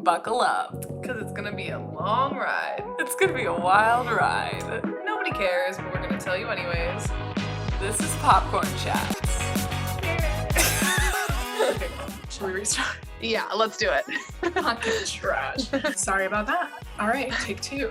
buckle up, because it's gonna be a long ride. It's gonna be a wild ride. Nobody cares, but we're gonna tell you anyways. This is Popcorn Chats. Okay, should we restart? Yeah, let's do it. Fucking trash. Sorry about that. All right, take two.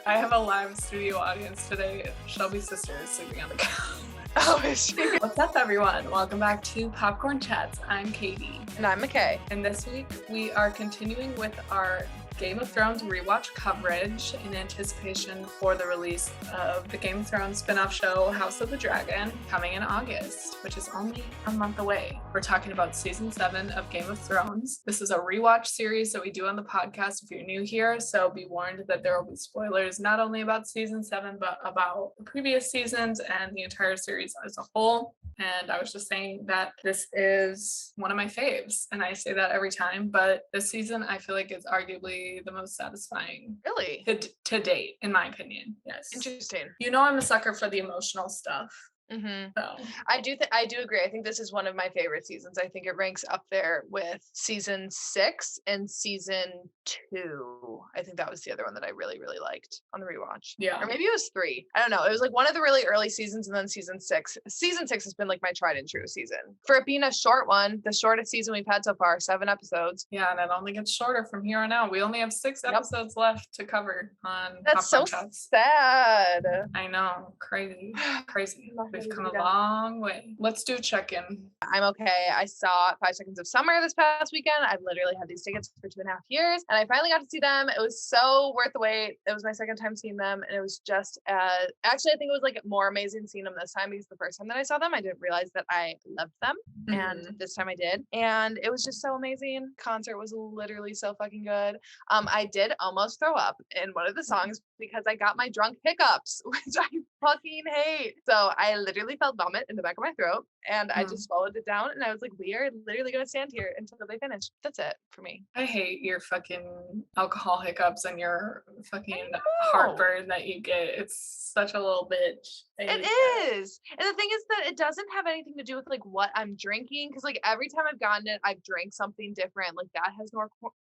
I have a live studio audience today. Shelby's sister is sleeping on the couch. Oh, is she? What's up, everyone? Welcome back to Popcorn Chats. I'm Katie. And I'm MICHAE. And this week we are continuing with our Game of Thrones rewatch coverage in anticipation for the release of the Game of Thrones spin-off show House of the Dragon coming in August, which is only a month away. We're talking about season 7 of Game of Thrones. This is a rewatch series that we do on the podcast if you're new here, so be warned that there will be spoilers not only about season 7 but about the previous seasons and the entire series as a whole. And I was just saying that this is one of my faves, and I say that every time, but this season I feel like it's arguably the most satisfying. Really? To date, in my opinion. Yes. Interesting. You know I'm a sucker for the emotional stuff. Mm-hmm. So I do agree. I think this is one of my favorite seasons. I think it ranks up there with season 6 and season 2. I think that was the other one that I really, really liked on the rewatch. Yeah. Or maybe it was 3. I don't know. It was like one of the really early seasons and then season 6. Season 6 has been like my tried and true season. For it being a short one, the shortest season we've had so far, 7 episodes. Yeah, and it only gets shorter from here on out. We only have 6 episodes left to cover on That's so Popcorn Chats. sad. I know. Crazy. Crazy. We've come a long way. Let's do a check-in. I'm okay. I saw 5 Seconds of Summer this past weekend. I've literally had these tickets for 2.5 years, and I finally got to see them. It was so worth the wait. It was my second time seeing them, and it was just actually I think it was like more amazing seeing them this time because the first time that I saw them, I didn't realize that I loved them, and this time I did, and it was just so amazing. Concert was literally so fucking good. I did almost throw up in one of the songs because I got my drunk hiccups, which I fucking hate. So I literally felt vomit in the back of my throat, and I just swallowed it down, and I was like, we are literally gonna stand here until they finish. That's it for me. I hate your fucking alcohol hiccups and your fucking heartburn that you get. It's such a little bitch. It is. And the thing is that it doesn't have anything to do with like what I'm drinking, because like every time I've gotten it, I've drank something different. Like that has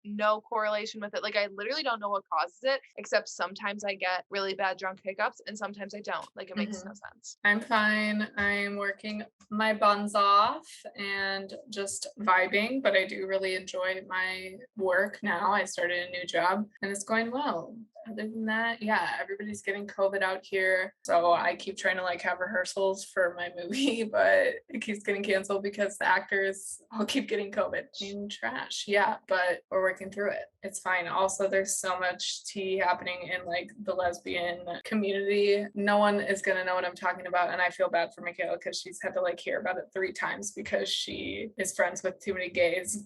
no correlation with it. Like I literally don't know what causes it, except sometimes I get really bad drunk hiccups and sometimes I don't. Like it makes no sense. I'm fine. I'm working my buns off and just vibing, but I do really enjoy my work now. I started a new job and it's going well. Other than that, yeah, everybody's getting COVID out here. So I keep trying to like have rehearsals for my movie, but it keeps getting canceled because the actors all keep getting COVID. And trash. Yeah, but we're working through it. It's fine. Also, there's so much tea happening in like the lesbian community. No one is going to know what I'm talking about. And I feel bad for Michaela because she's had to like hear about it 3 times because she is friends with too many gays.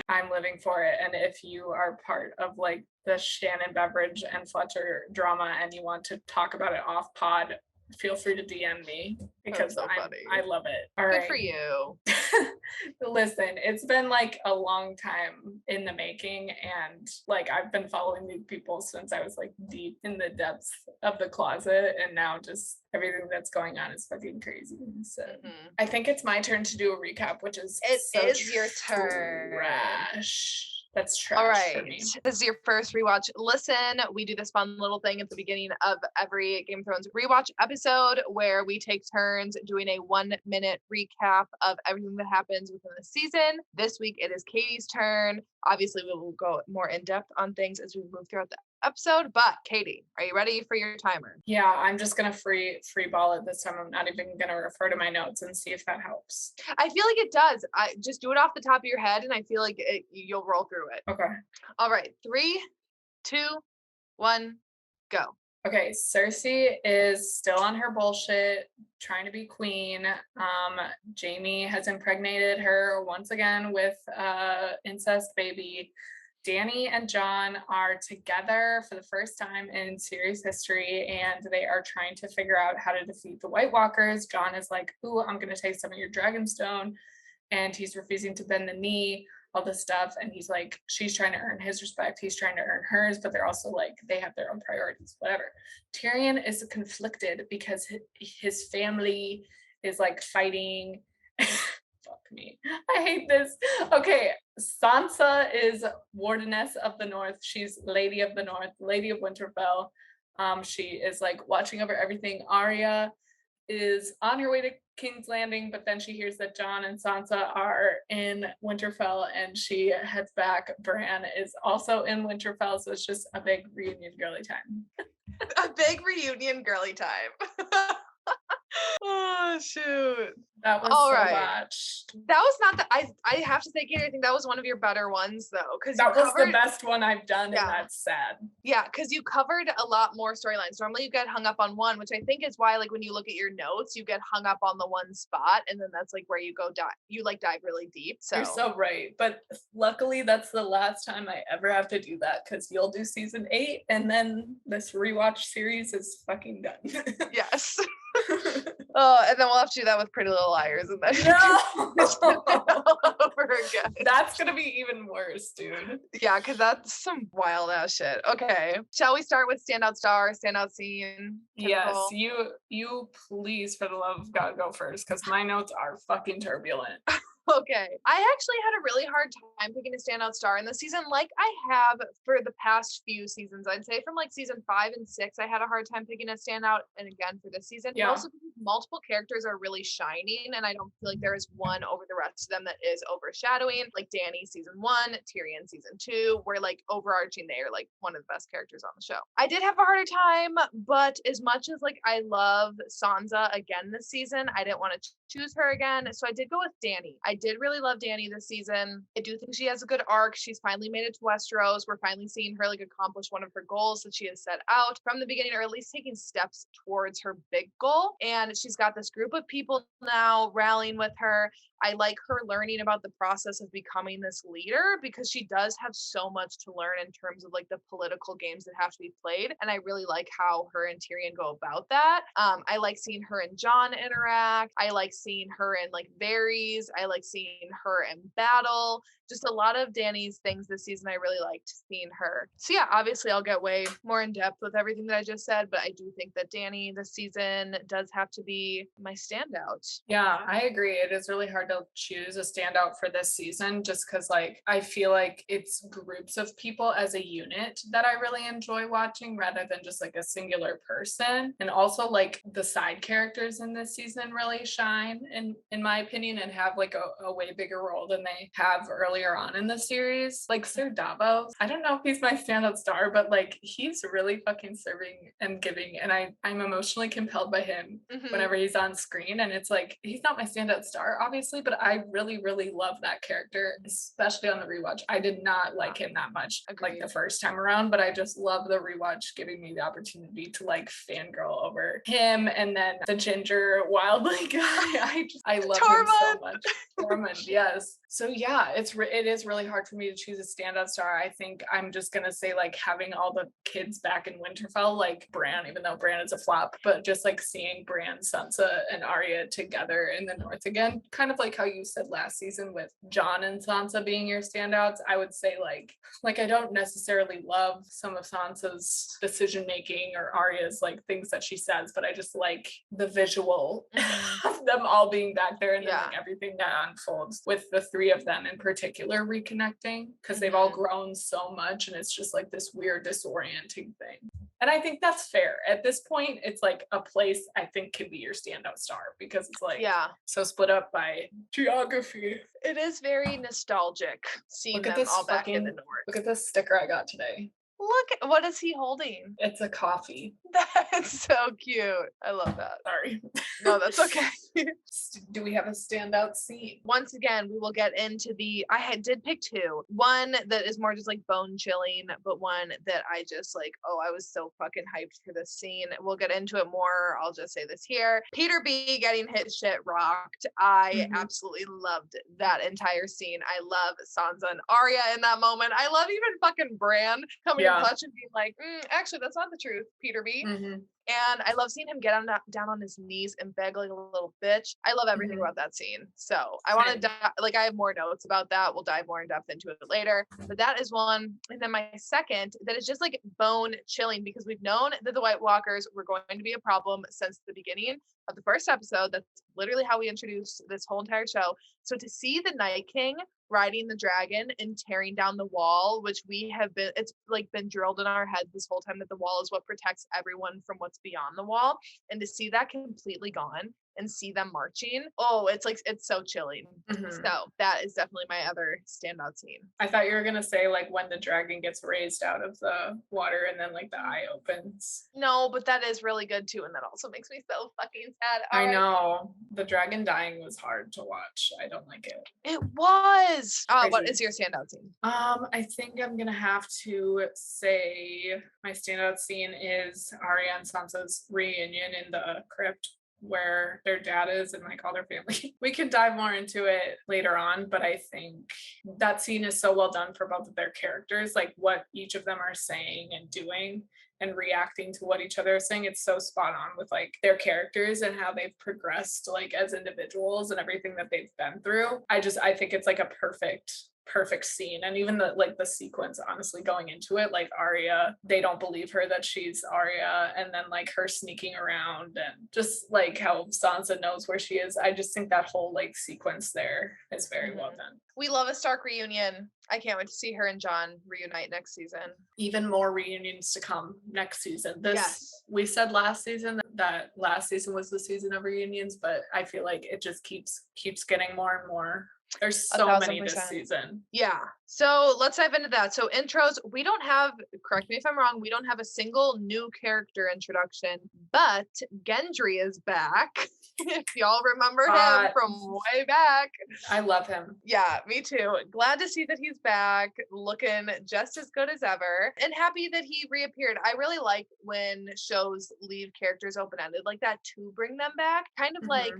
I'm living for it. And if you are part of like the Shannon Beveridge and Fletcher drama and you want to talk about it off pod, feel free to DM me because so I love it. All Good right. for you. Listen, it's been like a long time in the making, and like I've been following these people since I was like deep in the depths of the closet, and now just everything that's going on is fucking crazy. So I think it's my turn to do a recap, which is your turn. Trash. That's trash. All right. For me. This is your first rewatch. Listen, we do this fun little thing at the beginning of every Game of Thrones rewatch episode where we take turns doing a 1-minute recap of everything that happens within the season. This week it is Katie's turn. Obviously, we will go more in depth on things as we move throughout the episode. But Katie, are you ready for your timer? Yeah, I'm just gonna free ball it this time. I'm not even gonna refer to my notes and see if that helps. I feel like it does. I just do it off the top of your head, and I feel like you'll roll through it. Okay. All right. 3, 2, 1, go. Okay, Cersei is still on her bullshit, trying to be queen. Jaime has impregnated her once again with incest baby. Dany and Jon are together for the first time in series history, and they are trying to figure out how to defeat the White Walkers. Jon is like, ooh, I'm going to take some of your Dragonstone, and he's refusing to bend the knee, all this stuff. And he's like, she's trying to earn his respect. He's trying to earn hers, but they're also like, they have their own priorities, whatever. Tyrion is conflicted because his family is like fighting fuck me. I hate this. Okay, Sansa is Wardeness of the North. She's Lady of the North, Lady of Winterfell. She is like watching over everything. Arya is on her way to King's Landing, but then she hears that Jon and Sansa are in Winterfell and she heads back. Bran is also in Winterfell, so it's just a big reunion girly time. A big reunion girly time. Oh shoot. That was All so right. much. That was not the I have to say, Katie, I think that was one of your better ones though. Because that was the best one I've done, Yeah. and that's sad. Yeah, because you covered a lot more storylines. Normally you get hung up on one, which I think is why, like, when you look at your notes, you get hung up on the one spot, and then that's like where you go dive really deep. So You're so right. But luckily that's the last time I ever have to do that, because you'll do season 8 and then this rewatch series is fucking done. yes. Oh, and then we'll have to do that with Pretty Little Liars, and then No! all over again. That's gonna be even worse, dude. Yeah, because that's some wild ass shit. Okay, shall we start with standout star, standout scene? Yes, Typical? you please, for the love of God, go first, because my notes are fucking turbulent. Okay. I actually had a really hard time picking a standout star in the season, like I have for the past few seasons. I'd say from like season 5 and 6, I had a hard time picking a standout. And again, for this season, Yeah. mostly because multiple characters are really shining. And I don't feel like there is one over the rest of them that is overshadowing. Like Dany season 1, Tyrion season 2, where like overarching, they are like one of the best characters on the show. I did have a harder time, but as much as like I love Sansa again this season, I didn't want to choose her again. So I did go with Dany. I did really love Dany this season. I do think she has a good arc. She's finally made it to Westeros. We're finally seeing her like accomplish one of her goals that she has set out from the beginning, or at least taking steps towards her big goal. And she's got this group of people now rallying with her. I like her learning about the process of becoming this leader, because she does have so much to learn in terms of like the political games that have to be played. And I really like how her and Tyrion go about that. I like seeing her and Jon interact. I like seeing her in like Varys. I like seeing her in battle. Just a lot of Dany's things this season I really liked seeing her. So yeah, obviously I'll get way more in depth with everything that I just said, but I do think that Dany this season does have to be my standout. Yeah, I agree. It is really hard to choose a standout for this season, just because like I feel like it's groups of people as a unit that I really enjoy watching, rather than just like a singular person. And also like the side characters in this season really shine in my opinion, and have like a way bigger role than they have earlier on in the series. Like Sir Davos, I don't know if he's my standout star, but like he's really fucking serving and giving, and I'm emotionally compelled by him whenever he's on screen. And it's like he's not my standout star obviously, but I really love that character, especially on the rewatch. I did not like him that much like the first time around, but I just love the rewatch giving me the opportunity to like fangirl over him. And then the ginger wildly guy, I love him so much. Tormund, yes. So yeah, it is really hard for me to choose a standout star. I think I'm just gonna say like having all the kids back in Winterfell, like Bran, even though Bran is a flop, but just like seeing Bran, Sansa, and Arya together in the North again, kind of like how you said last season with Jon and Sansa being your standouts. I would say like I don't necessarily love some of Sansa's decision making or Arya's like things that she says, but I just like the visual of them all being back there, and then like everything that unfolds with the three of them in particular reconnecting, because they've all grown so much, and it's just like this weird disorienting thing. And I think that's fair. At this point, it's like a place I think can be your standout star, because it's like so split up by geography. It is very nostalgic seeing them all back in the North. Look at this sticker I got today. Look at what is he holding? It's a coffee. That's so cute. I love that. Sorry. No, that's okay. Do we have a standout scene? Once again, we will get into I did pick 2. One that is more just like bone chilling, but one that I just like, I was so fucking hyped for this scene. We'll get into it more. I'll just say this here. Peter B getting his shit rocked. I absolutely loved that entire scene. I love Sansa and Arya in that moment. I love even fucking Bran coming Yeah. clutch and being like, actually, that's not the truth, Peter B. Mhm. And I love seeing him get down on his knees and beg like a little bitch. I love everything Mhm. about that scene. So I want Same. to I have more notes about that. We'll dive more in depth into it later. But that is one. And then my second that is just like bone chilling because we've known that the White Walkers were going to be a problem since the beginning of the first episode. That's literally how we introduced this whole entire show. So to see the Night King riding the dragon and tearing down the wall, which it's like been drilled in our heads this whole time that the wall is what protects everyone from what's beyond the wall, and to see that completely gone and see them marching, it's so chilling. Mhm. So that is definitely my other standout scene. I thought you were gonna say like when the dragon gets raised out of the water and then like the eye opens. No, but that is really good too, and that also makes me so fucking sad. I know the dragon dying was hard to watch. I don't like it. It was. What Crazy. is your standout scene? I think I'm gonna have to say my standout scene is Arya and Sansa's reunion in the crypt where their dad is and like all their family. We can dive more into it later on, but I think that scene is so well done for both of their characters, like what each of them are saying and doing and reacting to what each other is saying. It's so spot on with like their characters and how they've progressed like as individuals and everything that they've been through. I think it's like a perfect scene. And even the sequence honestly going into it, like Arya, they don't believe her that she's Arya, and then like her sneaking around and just like how Sansa knows where she is. I just think that whole like sequence there is very well done. We love a Stark reunion. I can't wait to see her and Jon reunite next season. Even more reunions to come next season. Yes. We said last season that last season was the season of reunions, but I feel like it just keeps getting more and more. There's so many this 1000%. season. Yeah. So let's dive into that. So intros, we don't have, correct me if I'm wrong, we don't have a single new character introduction, but Gendry is back. If y'all remember him from way back. I love him. Yeah, me too. Glad to see that he's back, looking just as good as ever, and happy that he reappeared. I really like when shows leave characters open-ended like that to bring them back. Kind of like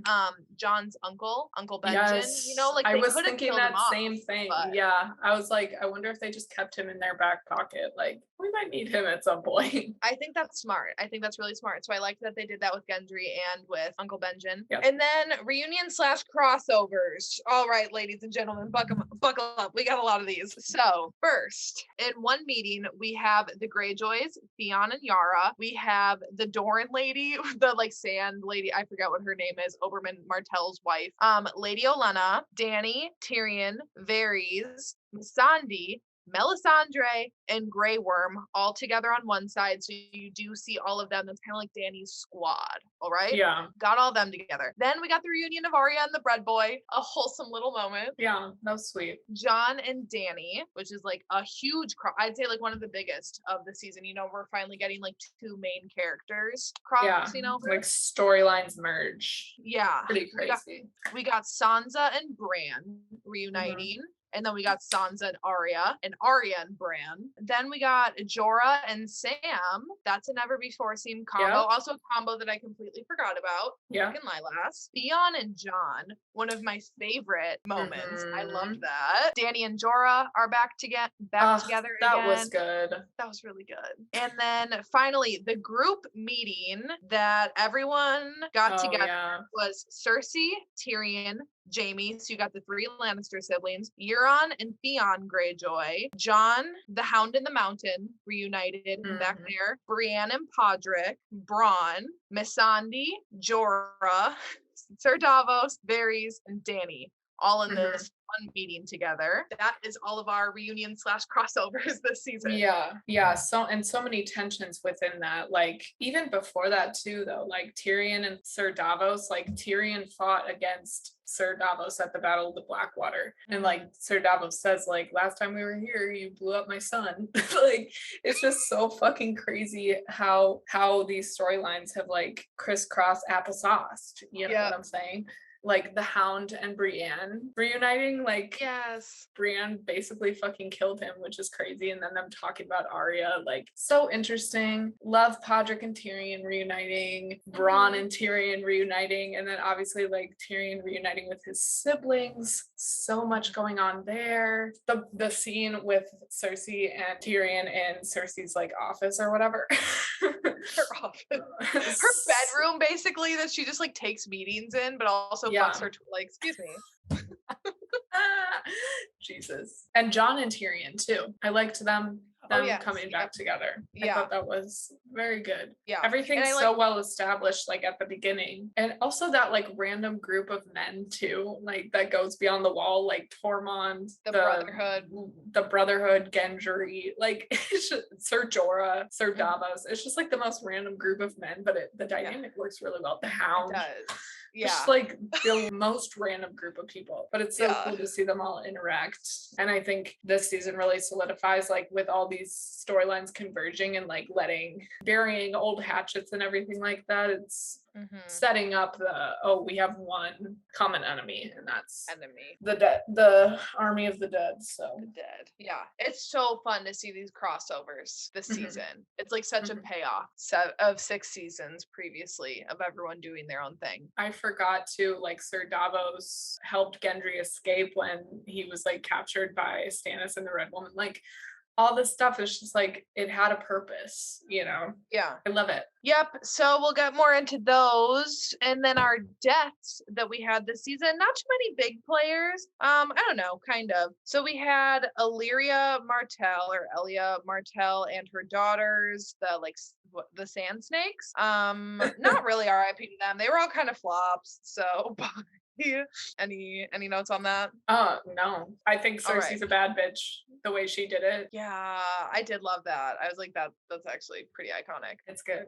John's Uncle Benjen. Yes. You know, like I they was could have thinking killed him that off, same thing. but Yeah. I was like, I wonder if they just kept him in their back pocket. Like, we might need him at some point. I think that's smart. I think that's really smart. So I like that they did that with Gendry and with Uncle Benjen. Yep. And then reunion/crossovers. All right, ladies and gentlemen, buckle up. We got a lot of these. So first, in one meeting, we have the Greyjoys, Theon and Yara. We have the Doran lady, the like sand lady. I forgot what her name is. Oberyn Martell's wife. Lady Olenna, Dany, Tyrion, Varys, Missandei, Melisandre, and Grey Worm all together on one side. So you do see all of them. That's kind of like Dany's squad. All right. Yeah. Got all of them together. Then we got the reunion of Arya and the Bread Boy. A wholesome little moment. Yeah. That was sweet. Jon and Dany, which is like a huge I'd say like one of the biggest of the season. You know, we're finally getting like two main characters crossing over. Like storylines merge. Yeah. Pretty crazy. We got Sansa and Bran reuniting. And then we got Sansa and Arya and Bran. Then we got Jorah and Sam. That's a never before seen combo. Yep. Also a combo that I completely forgot about. Yeah. Fucking Lilas. Theon and Jon. One of my favorite moments. I loved that. Dany and Jorah are back together again. That was good. That was really good. And then finally, the group meeting that everyone got together was Cersei, Tyrion, Jaime, so you got the three Lannister siblings, Euron and Theon Greyjoy, Jon, the Hound in the Mountain, reunited back there, Brienne and Podrick, Bronn, Missandei, Jorah, Ser Davos, Varys, and Dany, all in this one meeting together. That is all of our reunion/crossovers this season. Yeah. So many tensions within that. Like even before that too, though, like Tyrion and Ser Davos, like Tyrion fought against Ser Davos at the Battle of the Blackwater. And like Ser Davos says, like, last time we were here, you blew up my son. Like, it's just so fucking crazy how these storylines have like crisscrossed applesauced. You know what I'm saying? like the Hound and Brienne reuniting, like Yes. Bran basically fucking killed him, which is crazy. And then them talking about Arya, like so interesting. Love Podrick and Tyrion reuniting, Bronn and Tyrion reuniting, and then obviously like Tyrion reuniting with his siblings. So much going on there. The scene with Cersei and Tyrion in Cersei's like office or whatever. Her office. Her bedroom, basically, that she just like takes meetings in, but also fucks her like, excuse me. Jesus. And Jon and Tyrion too. I liked them coming back together. I thought that was very good. Yeah. Everything's so well established like at the beginning. And also that like random group of men too, like that goes beyond the wall, like Tormund, the Brotherhood, Gendry, like Sir Jorah, Sir Davos. It's just like the most random group of men, but the dynamic works really well. The Hound. It does. Yeah. Just like the most random group of people, but it's so cool to see them all interact. And I think this season really solidifies like with all these storylines converging and like burying old hatchets and everything like that. It's setting up we have one common enemy, and that's the army of the dead. So the dead. Yeah, it's so fun to see these crossovers this season. It's like such a payoff of 6 seasons previously of everyone doing their own thing. I forgot to like Sir Davos helped Gendry escape when he was like captured by Stannis and the Red Woman. Like all this stuff is just like it had a purpose, you know? Yeah. I love it. Yep. So we'll get more into those. And then our deaths that we had this season, not too many big players. I don't know, kind of. So we had Elia Martell and her daughters, the Sand Snakes. Not really RIP to them. They were all kind of flops. So any notes on that? No. I think Cersei's a bad bitch. The way she did it. Yeah, I did love that. I was like, that's actually pretty iconic. It's good.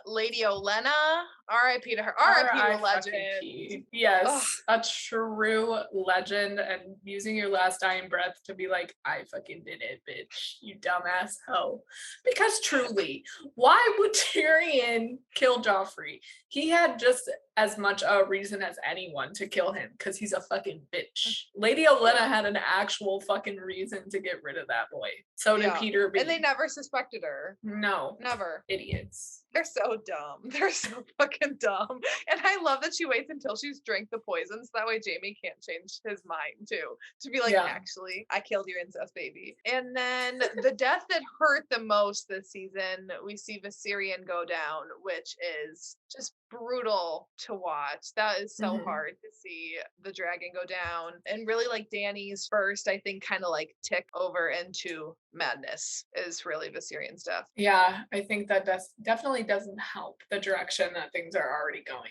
Lady Olenna, R.I.P. to her. R.I.P. to a legend. Yes, a true legend. And using your last dying breath to be like, I fucking did it, bitch, you dumbass hoe. Because truly, why would Tyrion kill Joffrey? He had just as much a reason as anyone to kill him because he's a fucking bitch. Lady Olenna had an actual fucking reason to get rid of that boy. So did Peter B. And they never suspected her. No. Never. Idiots. They're so dumb. They're so fucking dumb. And I love that she waits until she's drank the poison so that way Jaime can't change his mind too. To be like, actually, I killed your incest baby. And then the death that hurt the most this season, we see Viserion go down, which is just brutal to watch. That is so hard to see the dragon go down. And really like Dany's first, I think, kind of like tick over into madness is really Viserion's death. Yeah, I think that definitely doesn't help the direction that things are already going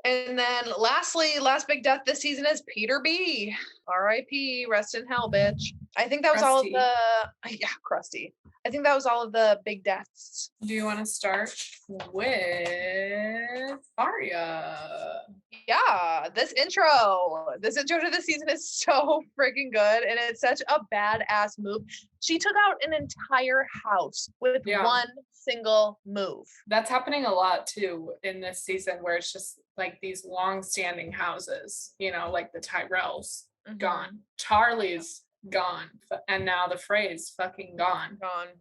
in. And then lastly, last big death this season is Peter B. R.I.P. Rest in hell, bitch. I think that was all of the crusty. I think that was all of the big deaths. Do you want to start with Arya? Yeah, this intro to the season is so freaking good, and it's such a badass move. She took out an entire house with one single move. That's happening a lot too in this season, where it's just like these long-standing houses, you know, like the Tyrells gone, Charlie's gone, and now the Frey's fucking gone.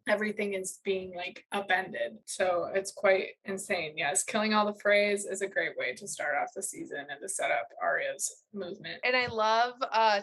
Everything is being like upended, so it's quite insane. Yes, killing all the Freys is a great way to start off the season and to set up Arya's movement. And I love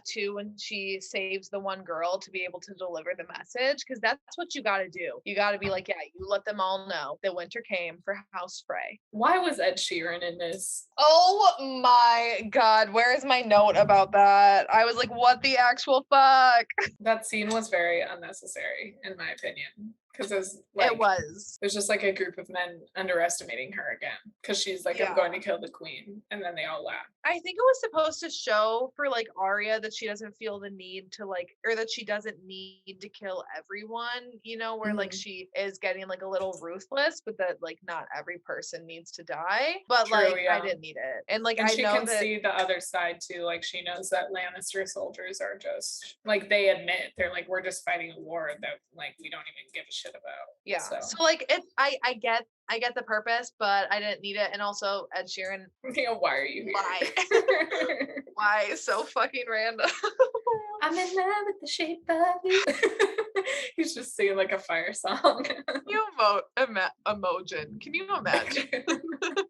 too when she saves the one girl to be able to deliver the message, because that's what you got to do. You got to be like, you let them all know that winter came for House Frey. Why was Ed Sheeran in this? Oh my god, where is my note about that? I was like, what the actual fuck? That scene was very unnecessary, in my opinion. Because it was. There's just like a group of men underestimating her again. Because she's like, I'm going to kill the queen. And then they all laugh. I think it was supposed to show for like Arya that she doesn't feel the need to or that she doesn't need to kill everyone, you know, where like she is getting like a little ruthless, but that like not every person needs to die. But I didn't need it. And like, she can see the other side too. Like she knows that Lannister soldiers are just like, they admit they're like, we're just fighting a war that like we don't even give a shit shit about. Yeah. So, So like I get the purpose, but I didn't need it. And also Ed Sheeran, why are you why? here? Why? So fucking random. I'm in love with the shape of you. He's just singing like a fire song. Can you Emojin? Can you imagine?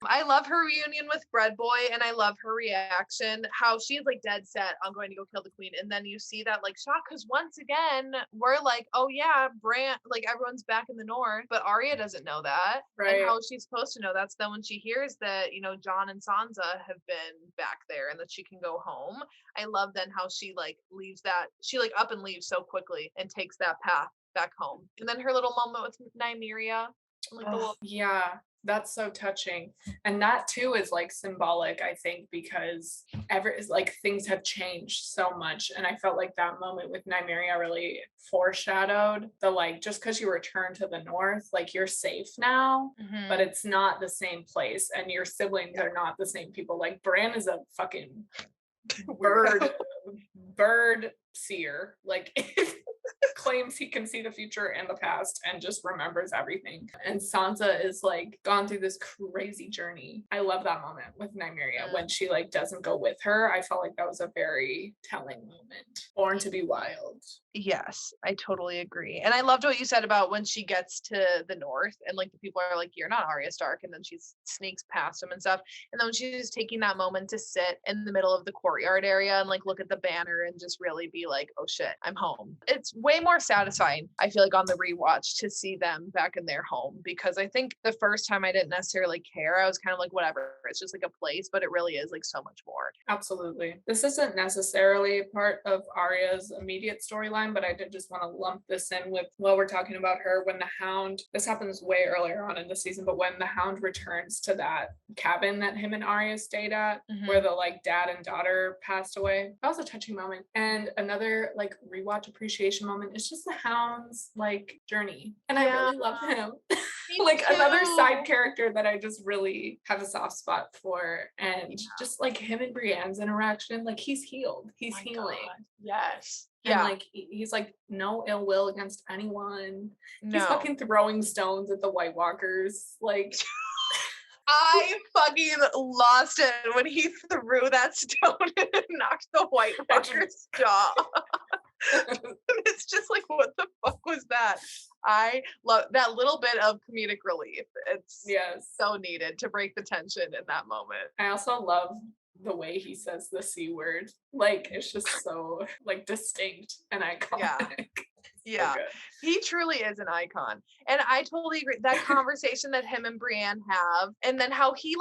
I love her reunion with Bread Boy, and I love her reaction. How she's like dead set on going to go kill the queen, and then you see that like shock because once again we're like, oh yeah, Bran, like everyone's back in the north, but Arya doesn't know that, Right. and how she's supposed to know that. So then when she hears that Jon and Sansa have been back there and that she can go home, I love then how she like leaves that she like up and leaves so quickly and takes that path back home, and then her little moment with Nymeria, like the little yeah, that's so touching. And that too is like symbolic, I think, because like things have changed so much. And I felt like that moment with Nymeria really foreshadowed the like, just because you return to the north, like you're safe now, but it's not the same place. And your siblings are not the same people. Like Bran is a fucking bird seer. Like claims he can see the future and the past and just remembers everything. And Sansa is like gone through this crazy journey. I love that moment with Nymeria when she like doesn't go with her. I felt like that was a very telling moment. Born to be wild. Yes, I totally agree. And I loved what you said about when she gets to the north and like the people are like, you're not Arya Stark. And then she sneaks past him and stuff. And then when she's taking that moment to sit in the middle of the courtyard area and like look at the banner and just really be like, oh shit, I'm home. It's way more satisfying, I feel like, on the rewatch to see them back in their home, because I think the first time I didn't necessarily care. I was kind of like, whatever, it's just like a place, but it really is like so much more. Absolutely. This isn't necessarily part of Arya's immediate storyline, but I did just want to lump this in with while we're talking about her, when the Hound, this happens way earlier on in the season, but when the Hound returns to that cabin that him and Arya stayed at, where the like dad and daughter passed away, that was a touching moment. And another like rewatch appreciation moment is just the Hound's like journey. And I really love him. Like another side character that I just really have a soft spot for. And just like him and Brienne's interaction, like he's healed. He's healing. God. Yes. And like he's like no ill will against anyone. No. He's fucking throwing stones at the White Walkers. Like I fucking lost it when he threw that stone and it knocked the White Walker's jaw. It's just like, what the fuck was that? I love that little bit of comedic relief. It's so needed to break the tension in that moment. I also love the way he says the C word. Like it's just so like distinct and iconic. Yeah, he truly is an icon. And I totally agree. That conversation that him and Brienne have, and then how he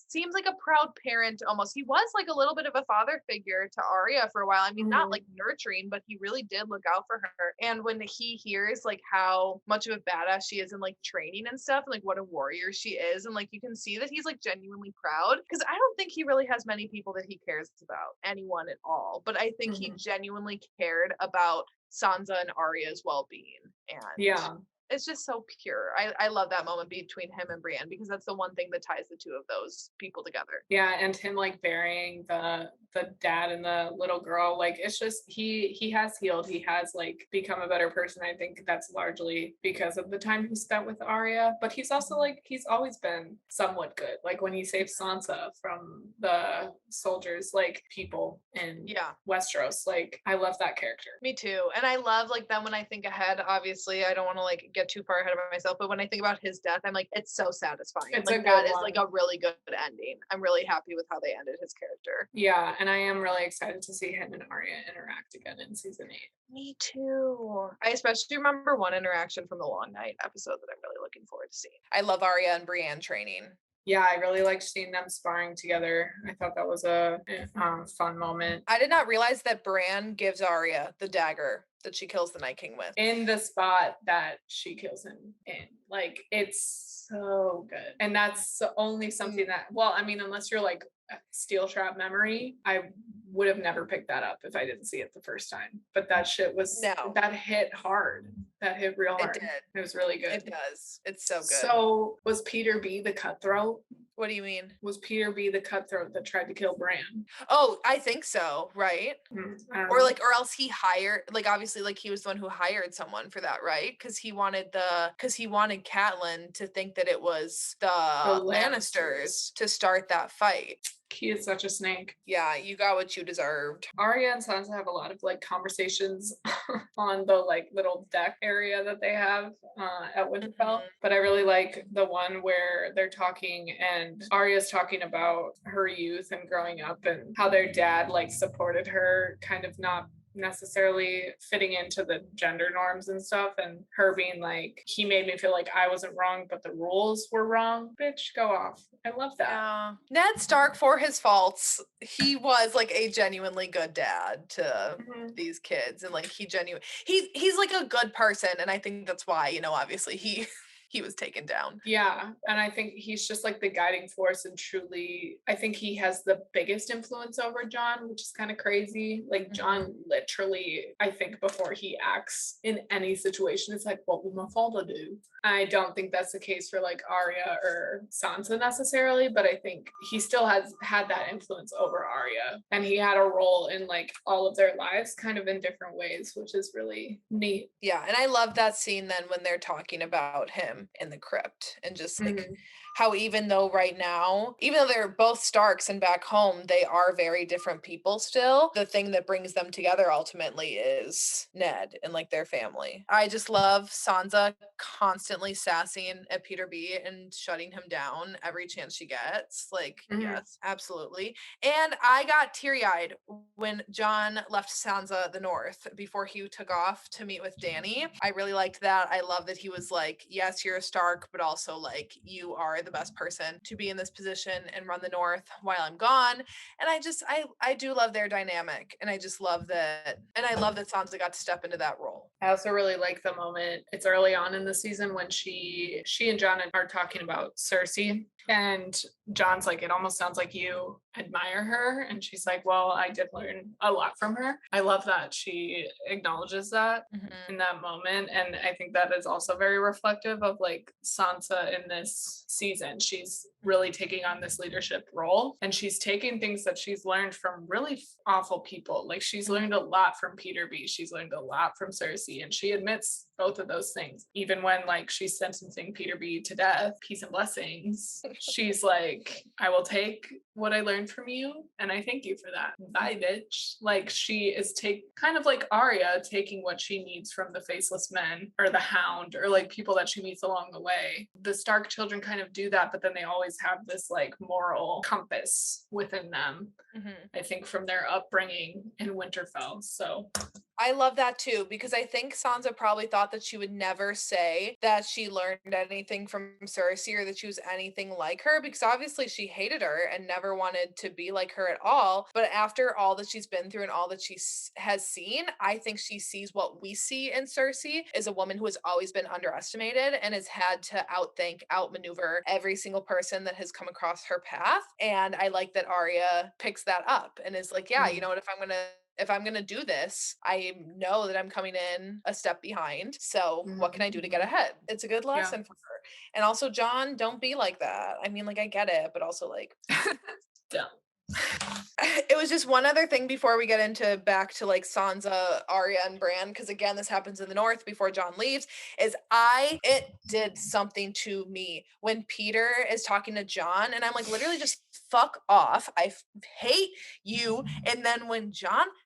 seems like a proud parent almost. He was like a little bit of a father figure to Arya for a while. I mean, not like nurturing, but he really did look out for her. And when he hears like how much of a badass she is in like training and stuff, and like what a warrior she is, and like you can see that he's like genuinely proud, because I don't think he really has many people that he cares about, anyone at all. But I think he genuinely cared about Sansa and Arya's well-being, and it's just so pure. I love that moment between him and Brienne, because that's the one thing that ties the two of those people together. Yeah, and him like burying the dad and the little girl, like it's just he has healed. He has like become a better person. I think that's largely because of the time he spent with Arya, but he's also like he's always been somewhat good. Like when he saved Sansa from the soldiers, like people in Westeros. Like I love that character. Me too. And I love like then when I think ahead, obviously I don't want to like get too far ahead of myself, but when I think about his death, I'm like, it's so satisfying. It's like that is like a really good ending. I'm really happy with how they ended his character. Yeah, and I am really excited to see him and Arya interact again in season 8. Me too. I especially remember one interaction from the Long Night episode that I'm really looking forward to seeing. I love Arya and Brienne training. Yeah, I really liked seeing them sparring together. I thought that was a fun moment. I did not realize that Bran gives Arya the dagger that she kills the Night King with. In the spot that she kills him in. Like, it's so good. And that's only something that, well, I mean, unless you're like steel trap memory, I would have never picked that up if I didn't see it the first time. But that shit was, that hit hard. That hit real hard. It did. It was really good. It does. It's so good. So was Peter B the cutthroat? What do you mean? Was Peter B the cutthroat that tried to kill Bran? Oh, I think so, right? I don't Or know. like, or else he hired, like, obviously, like, he was the one who hired someone for that, right? Because he wanted Catelyn to think that it was the The Lannisters to start that fight. He is such a snake. Yeah, you got what you deserved. Arya and Sansa have a lot of like conversations on the like little deck area that they have at Winterfell. But I really like the one where they're talking and Arya's talking about her youth and growing up and how their dad like supported her kind of not necessarily fitting into the gender norms and stuff, and her being like, he made me feel like I wasn't wrong but the rules were wrong. Bitch, go off. I love that. Yeah. Ned Stark, for his faults, he was like a genuinely good dad to these kids, and like he's like a good person, and I think that's why, you know, obviously he was taken down. Yeah. And I think he's just like the guiding force, and truly, I think he has the biggest influence over Jon, which is kind of crazy. Like, Jon literally, I think before he acts in any situation, it's like, what would my father do? I don't think that's the case for like Arya or Sansa necessarily, but I think he still has had that influence over Arya, and he had a role in like all of their lives kind of in different ways, which is really neat. Yeah, and I love that scene then when they're talking about him in the crypt, and just like how even though right now, even though they're both Starks and back home, they are very different people still. The thing that brings them together ultimately is Ned and like their family. I just love Sansa constantly sassing at Peter B and shutting him down every chance she gets. Like, yes, absolutely. And I got teary-eyed when Jon left Sansa the North before he took off to meet with Dany. I really liked that. I love that he was like, yes, you're a Stark, but also like you are the best person to be in this position and run the North while I'm gone. And I do love their dynamic, and I just love that, and I love that Sansa got to step into that role. I also really like the moment, it's early on in the season when she and Jon are talking about Cersei, and John's like, it almost sounds like you admire her, and she's like, well, I did learn a lot from her. I love that she acknowledges that in that moment, and I think that is also very reflective of like Sansa in this season. She's really taking on this leadership role, and she's taking things that she's learned from really awful people. Like, she's learned a lot from Peter B, she's learned a lot from Cersei, and she admits both of those things. Even when like she's sentencing Peter B to death, peace and blessings, she's like, I will take what I learned from you, and I thank you for that. Bye, bitch. Like, she is kind of like Arya, taking what she needs from the faceless men or the Hound or like people that she meets along the way. The Stark children kind of do that, but then they always have this like moral compass within them, I think, from their upbringing in Winterfell. So I love that too, because I think Sansa probably thought that she would never say that she learned anything from Cersei or that she was anything like her, because obviously she hated her and never wanted to be like her at all. But after all that she's been through and all that she has seen, I think she sees what we see in Cersei as a woman who has always been underestimated and has had to outmaneuver every single person that has come across her path. And I like that Arya picks that up and is like, yeah, you know what, if I'm going to do this, I know that I'm coming in a step behind. So what can I do to get ahead? It's a good lesson for her. And also, Jon, don't be like that. I mean, like, I get it, but also like, dumb. It was just one other thing before we get into back to like Sansa, Arya, and Bran, because again, this happens in the North before Jon leaves, is it did something to me when Peter is talking to Jon, and I'm like, literally just fuck off. I hate you. And then when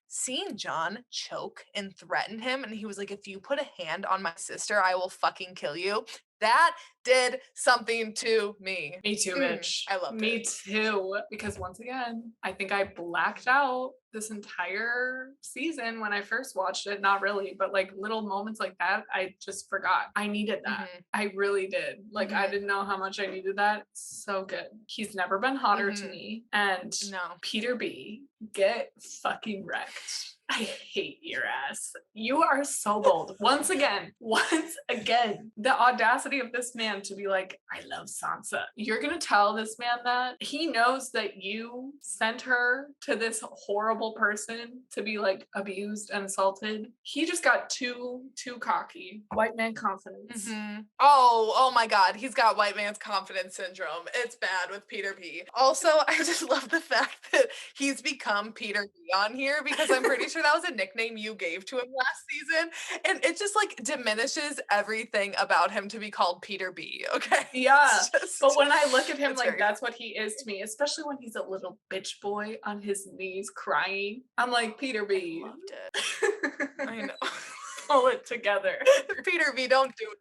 seeing Jon choke and threaten him, and he was like, if you put a hand on my sister, I will fucking kill you. That did something to me. Me too, Mitch. I loved it. Me too. Because once again, I think I blacked out this entire season when I first watched it. Not really, but like little moments like that, I just forgot. I needed that. I really did. Like, I didn't know how much I needed that. So good. He's never been hotter to me. And no. Peter B, get fucking wrecked. I hate your ass. You are so bold. Once again, the audacity of this man to be like, I love Sansa. You're going to tell this man that he knows that you sent her to this horrible person to be like abused and assaulted. He just got too cocky. White man confidence. Mm-hmm. Oh my God. He's got white man's confidence syndrome. It's bad with Peter B. Also, I just love the fact that he's become Peter B on here because I'm pretty sure that was a nickname you gave to him last season. And it just like diminishes everything about him to be called Peter B. Okay. Yeah. But when I look at him, like, that's funny. what he is to me, especially when he's a little bitch boy on his knees crying. I'm like, Peter B. I loved it. I know. Pull it together. Peter V, don't do it.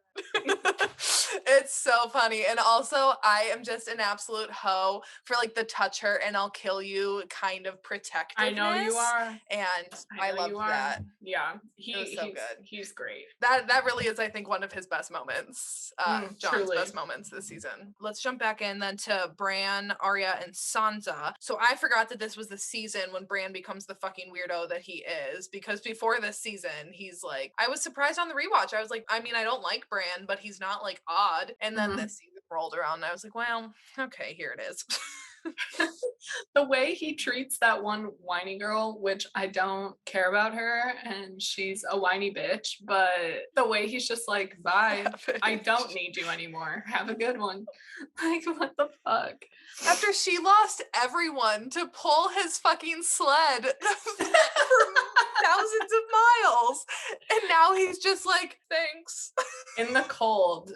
It's so funny. And also, I am just an absolute hoe for like the touch her and I'll kill you kind of protectiveness. I know you are. And I love that. Yeah. He's so good. He's great. That really is, I think, one of his best moments. John's truly. best moments this season. Let's jump back in then to Bran, Arya, and Sansa. So I forgot that this was the season when Bran becomes the fucking weirdo that he is, because before this season, he's like, I was surprised on the rewatch. I was like, I mean, I don't like Bran, but he's not like odd. And then this season rolled around and I was like, well, okay, here it is. The way he treats that one whiny girl, which I don't care about her, and she's a whiny bitch, but the way he's just like, bye, I don't need you anymore. Have a good one. Like, what the fuck? After she lost everyone to pull his fucking sled for thousands of miles. And now he's just like, thanks. In the cold.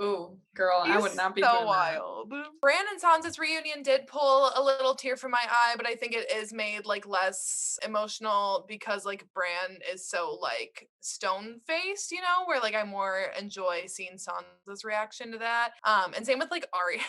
Ooh, girl, I would not be so doing wild. That. Bran and Sansa's reunion did pull a little tear from my eye, but I think it is made like less emotional because like Bran is so like stone-faced, you know, where like I more enjoy seeing Sansa's reaction to that. And same with like Arya.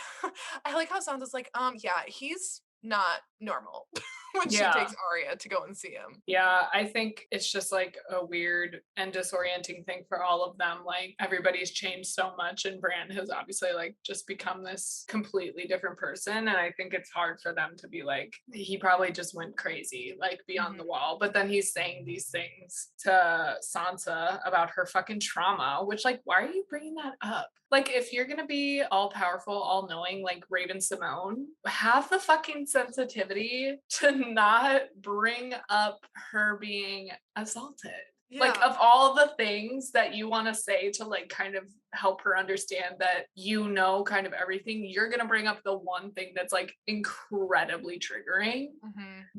I like how Sansa's like, yeah, he's not normal when she takes Arya to go and see him. Yeah, I think it's just like a weird and disorienting thing for all of them. Like everybody's changed so much and Bran has obviously like just become this completely different person. And I think it's hard for them to be like, he probably just went crazy, like beyond the wall. But then he's saying these things to Sansa about her fucking trauma, which like, why are you bringing that up? Like, if you're gonna be all powerful, all knowing, like Raven Simone, have the fucking sensitivity to not bring up her being assaulted. Yeah. Like, of all the things that you want to say to like kind of help her understand that you know kind of everything, you're gonna bring up the one thing that's like incredibly triggering.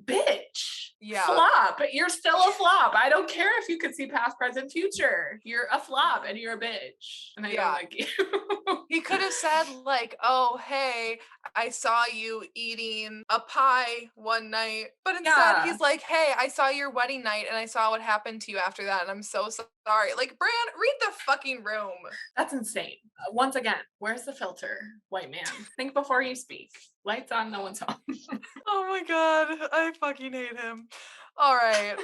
Bitch. Yeah. Flop. You're still a flop. I don't care if you could see past, present, future. You're a flop and you're a bitch. And I don't like you. He could have said like, oh, hey, I saw you eating a pie one night. But instead he's like, hey, I saw your wedding night and I saw what happened to you after that. And I'm so sorry. Like, Bran, read the fucking room. That's insane. Once again, where's the filter, white man? Think before you speak. Lights on, no one's home. Oh my God. I fucking hate him. All right.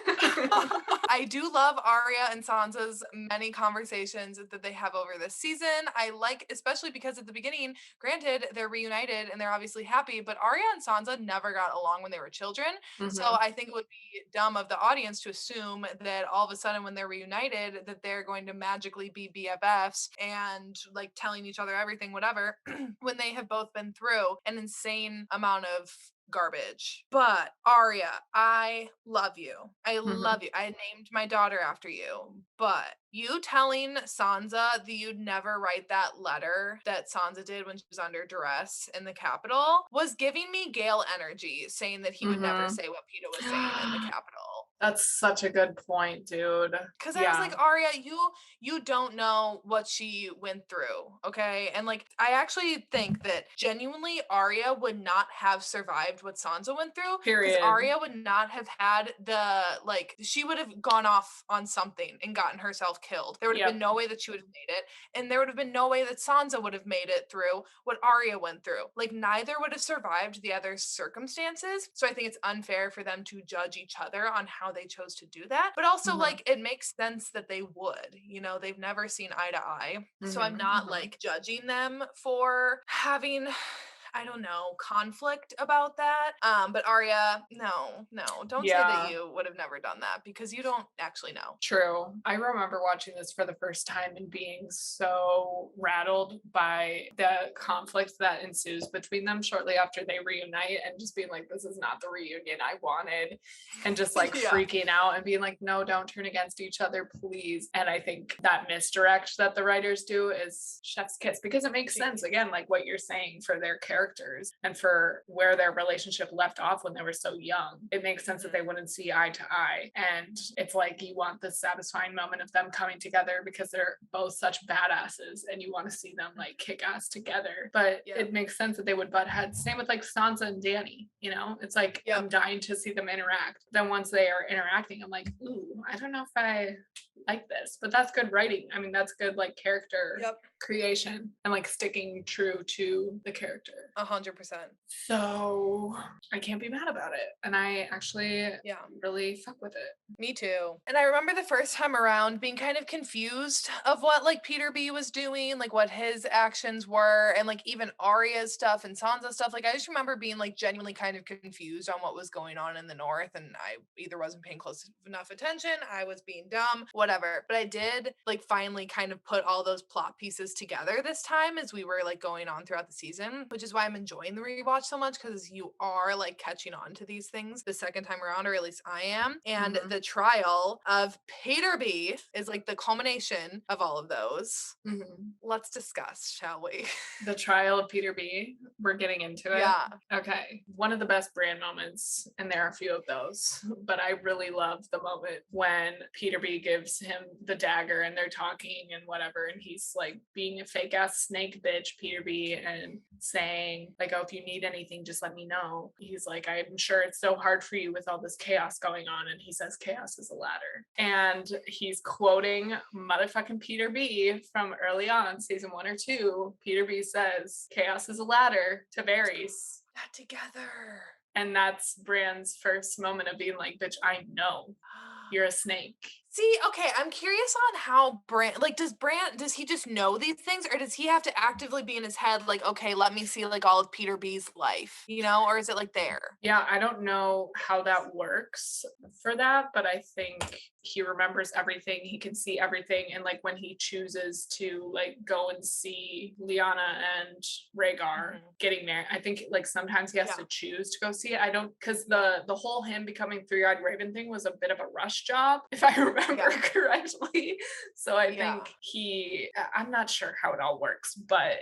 I do love Arya and Sansa's many conversations that they have over this season. I like, especially because at the beginning, granted, they're reunited and they're obviously happy, but Arya and Sansa never got along when they were children. So I think it would be dumb of the audience to assume that all of a sudden when they're reunited, that they're going to magically be BFFs and like telling each other everything, whatever, when they have both been through an insane amount of garbage. But Arya, I love you. I love you. I named my daughter after you. But you telling Sansa that you'd never write that letter that Sansa did when she was under duress in the Capitol was giving me Gale energy, saying that he would never say what Peeta was saying in the Capitol. That's such a good point, dude. Because I was like, Arya, you don't know what she went through, okay? And like, I actually think that genuinely Arya would not have survived what Sansa went through. Period. Because Arya would not have had the, like, she would have gone off on something and gotten herself killed. There would have been no way that she would have made it. And there would have been no way that Sansa would have made it through what Arya went through. Like, neither would have survived the other's circumstances. So I think it's unfair for them to judge each other on how they chose to do that. But also, like, it makes sense that they would. You know, they've never seen eye to eye. So I'm not, like, judging them for having I don't know, conflict about that. But Arya, no, don't say that Yeah. you would have never done that because you don't actually know. True. I remember watching this for the first time and being so rattled by the conflict that ensues between them shortly after they reunite and just being like, this is not the reunion I wanted. And just like Yeah. freaking out and being like, no, don't turn against each other, please. And I think that misdirect that the writers do is chef's kiss because it makes sense, again, like what you're saying for their characters and for where their relationship left off when they were so young. It makes sense that they wouldn't see eye to eye. And it's like you want the satisfying moment of them coming together because they're both such badasses and you want to see them like kick ass together. But it makes sense that they would butt heads. Same with like Sansa and Dany, you know? It's like I'm dying to see them interact. Then once they are interacting, I'm like, ooh, I don't know if I like this. But that's good writing. I mean, that's good like character creation and like sticking true to the character. 100%. So I can't be mad about it. And I actually really fuck with it. Me too. And I remember the first time around being kind of confused of what like Peter B was doing, like what his actions were, and like even Arya's stuff and Sansa's stuff. Like I just remember being like genuinely kind of confused on what was going on in the North, and I either wasn't paying close enough attention, I was being dumb, whatever. But I did like finally kind of put all those plot pieces together this time as we were like going on throughout the season, which is why I'm enjoying the rewatch so much because you are like catching on to these things the second time around, or at least I am. And the trial of Peter B is like the culmination of all of those. Let's discuss, shall we? The trial of Peter B. We're getting into it. Yeah. Okay. One of the best Bran moments, and there are a few of those, but I really love the moment when Peter B gives him the dagger and they're talking and whatever, and he's like being a fake ass snake bitch, Peter B, and saying like, oh, if you need anything, just let me know. He's like, I'm sure it's so hard for you with all this chaos going on. And he says, chaos is a ladder. And he's quoting motherfucking Peter B from early on, season 1 or 2. Peter B says, chaos is a ladder to Varys. Not together. And that's Bran's first moment of being like, bitch, I know you're a snake. See, okay, I'm curious on how Bran, like, does he just know these things, or does he have to actively be in his head, like, okay, let me see, like, all of Peter B's life, you know, or is it, like, there? Yeah, I don't know how that works for that, but I think he remembers everything, he can see everything, and, like, when he chooses to, like, go and see Lyanna and Rhaegar getting married, I think, like, sometimes he has to choose to go see it. I don't, because the whole him becoming three-eyed raven thing was a bit of a rush job, if I remember correctly. So I think I'm not sure how it all works, but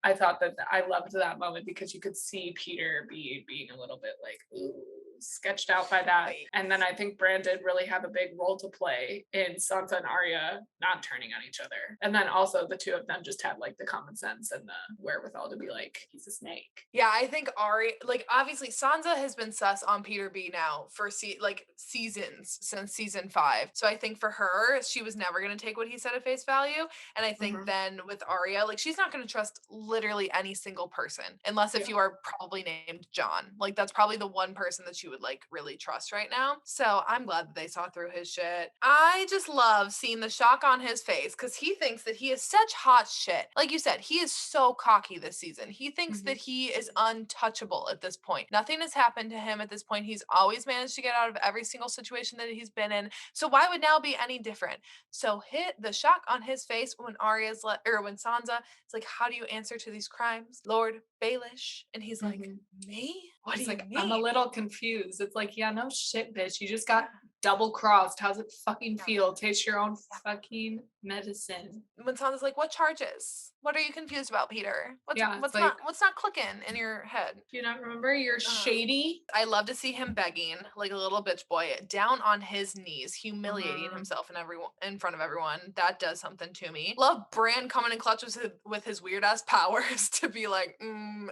I thought that I loved that moment because you could see Peter being a little bit like, ooh, sketched out by that. And then I think Bran did really have a big role to play in Sansa and Arya not turning on each other. And then also the two of them just had like the common sense and the wherewithal to be like, he's a snake. Yeah, I think Arya, like obviously Sansa has been sus on Peter B now for seasons since season 5. So I think for her, she was never going to take what he said at face value. And I think then with Arya, like she's not going to trust literally any single person unless if you are probably named John. Like that's probably the one person that you would like really trust right now. So I'm glad that they saw through his shit. I just love seeing the shock on his face because he thinks that he is such hot shit. Like you said, he is so cocky this season. He thinks that he is untouchable at this point. Nothing has happened to him at this point. He's always managed to get out of every single situation that he's been in. So why would now be any different? So hit the shock on his face when when Sansa is like, how do you answer to these crimes, Lord Baelish? And he's like, me? What do you mean? I'm a little confused. It's like, yeah, no shit, bitch. You just got double crossed. How's it fucking feel? Taste your own fucking medicine. When Sansa's like, what charges? What are you confused about, Peter? What's not clicking in your head? Do you not remember? You're shady. I love to see him begging like a little bitch boy down on his knees, humiliating himself in front of everyone. That does something to me. Love Bran coming in clutch with his weird ass powers to be like,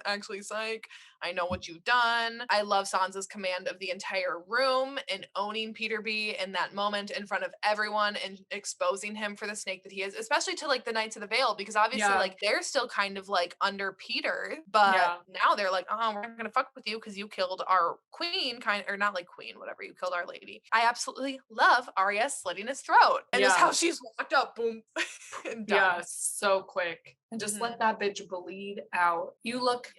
actually, psych. I know what you've done. I love Sansa's command of the entire room and owning Peter B in that moment in front of everyone and exposing him for the snake that he is, especially to like the Knights of the Vale, because obviously like they're still kind of like under Peter, but now they're like, oh, we're not gonna fuck with you because you killed our queen, or not like queen, whatever, you killed our lady. I absolutely love Arya slitting his throat and just how she's walked up, boom, and done. Yeah, so quick. And just let that bitch bleed out. You look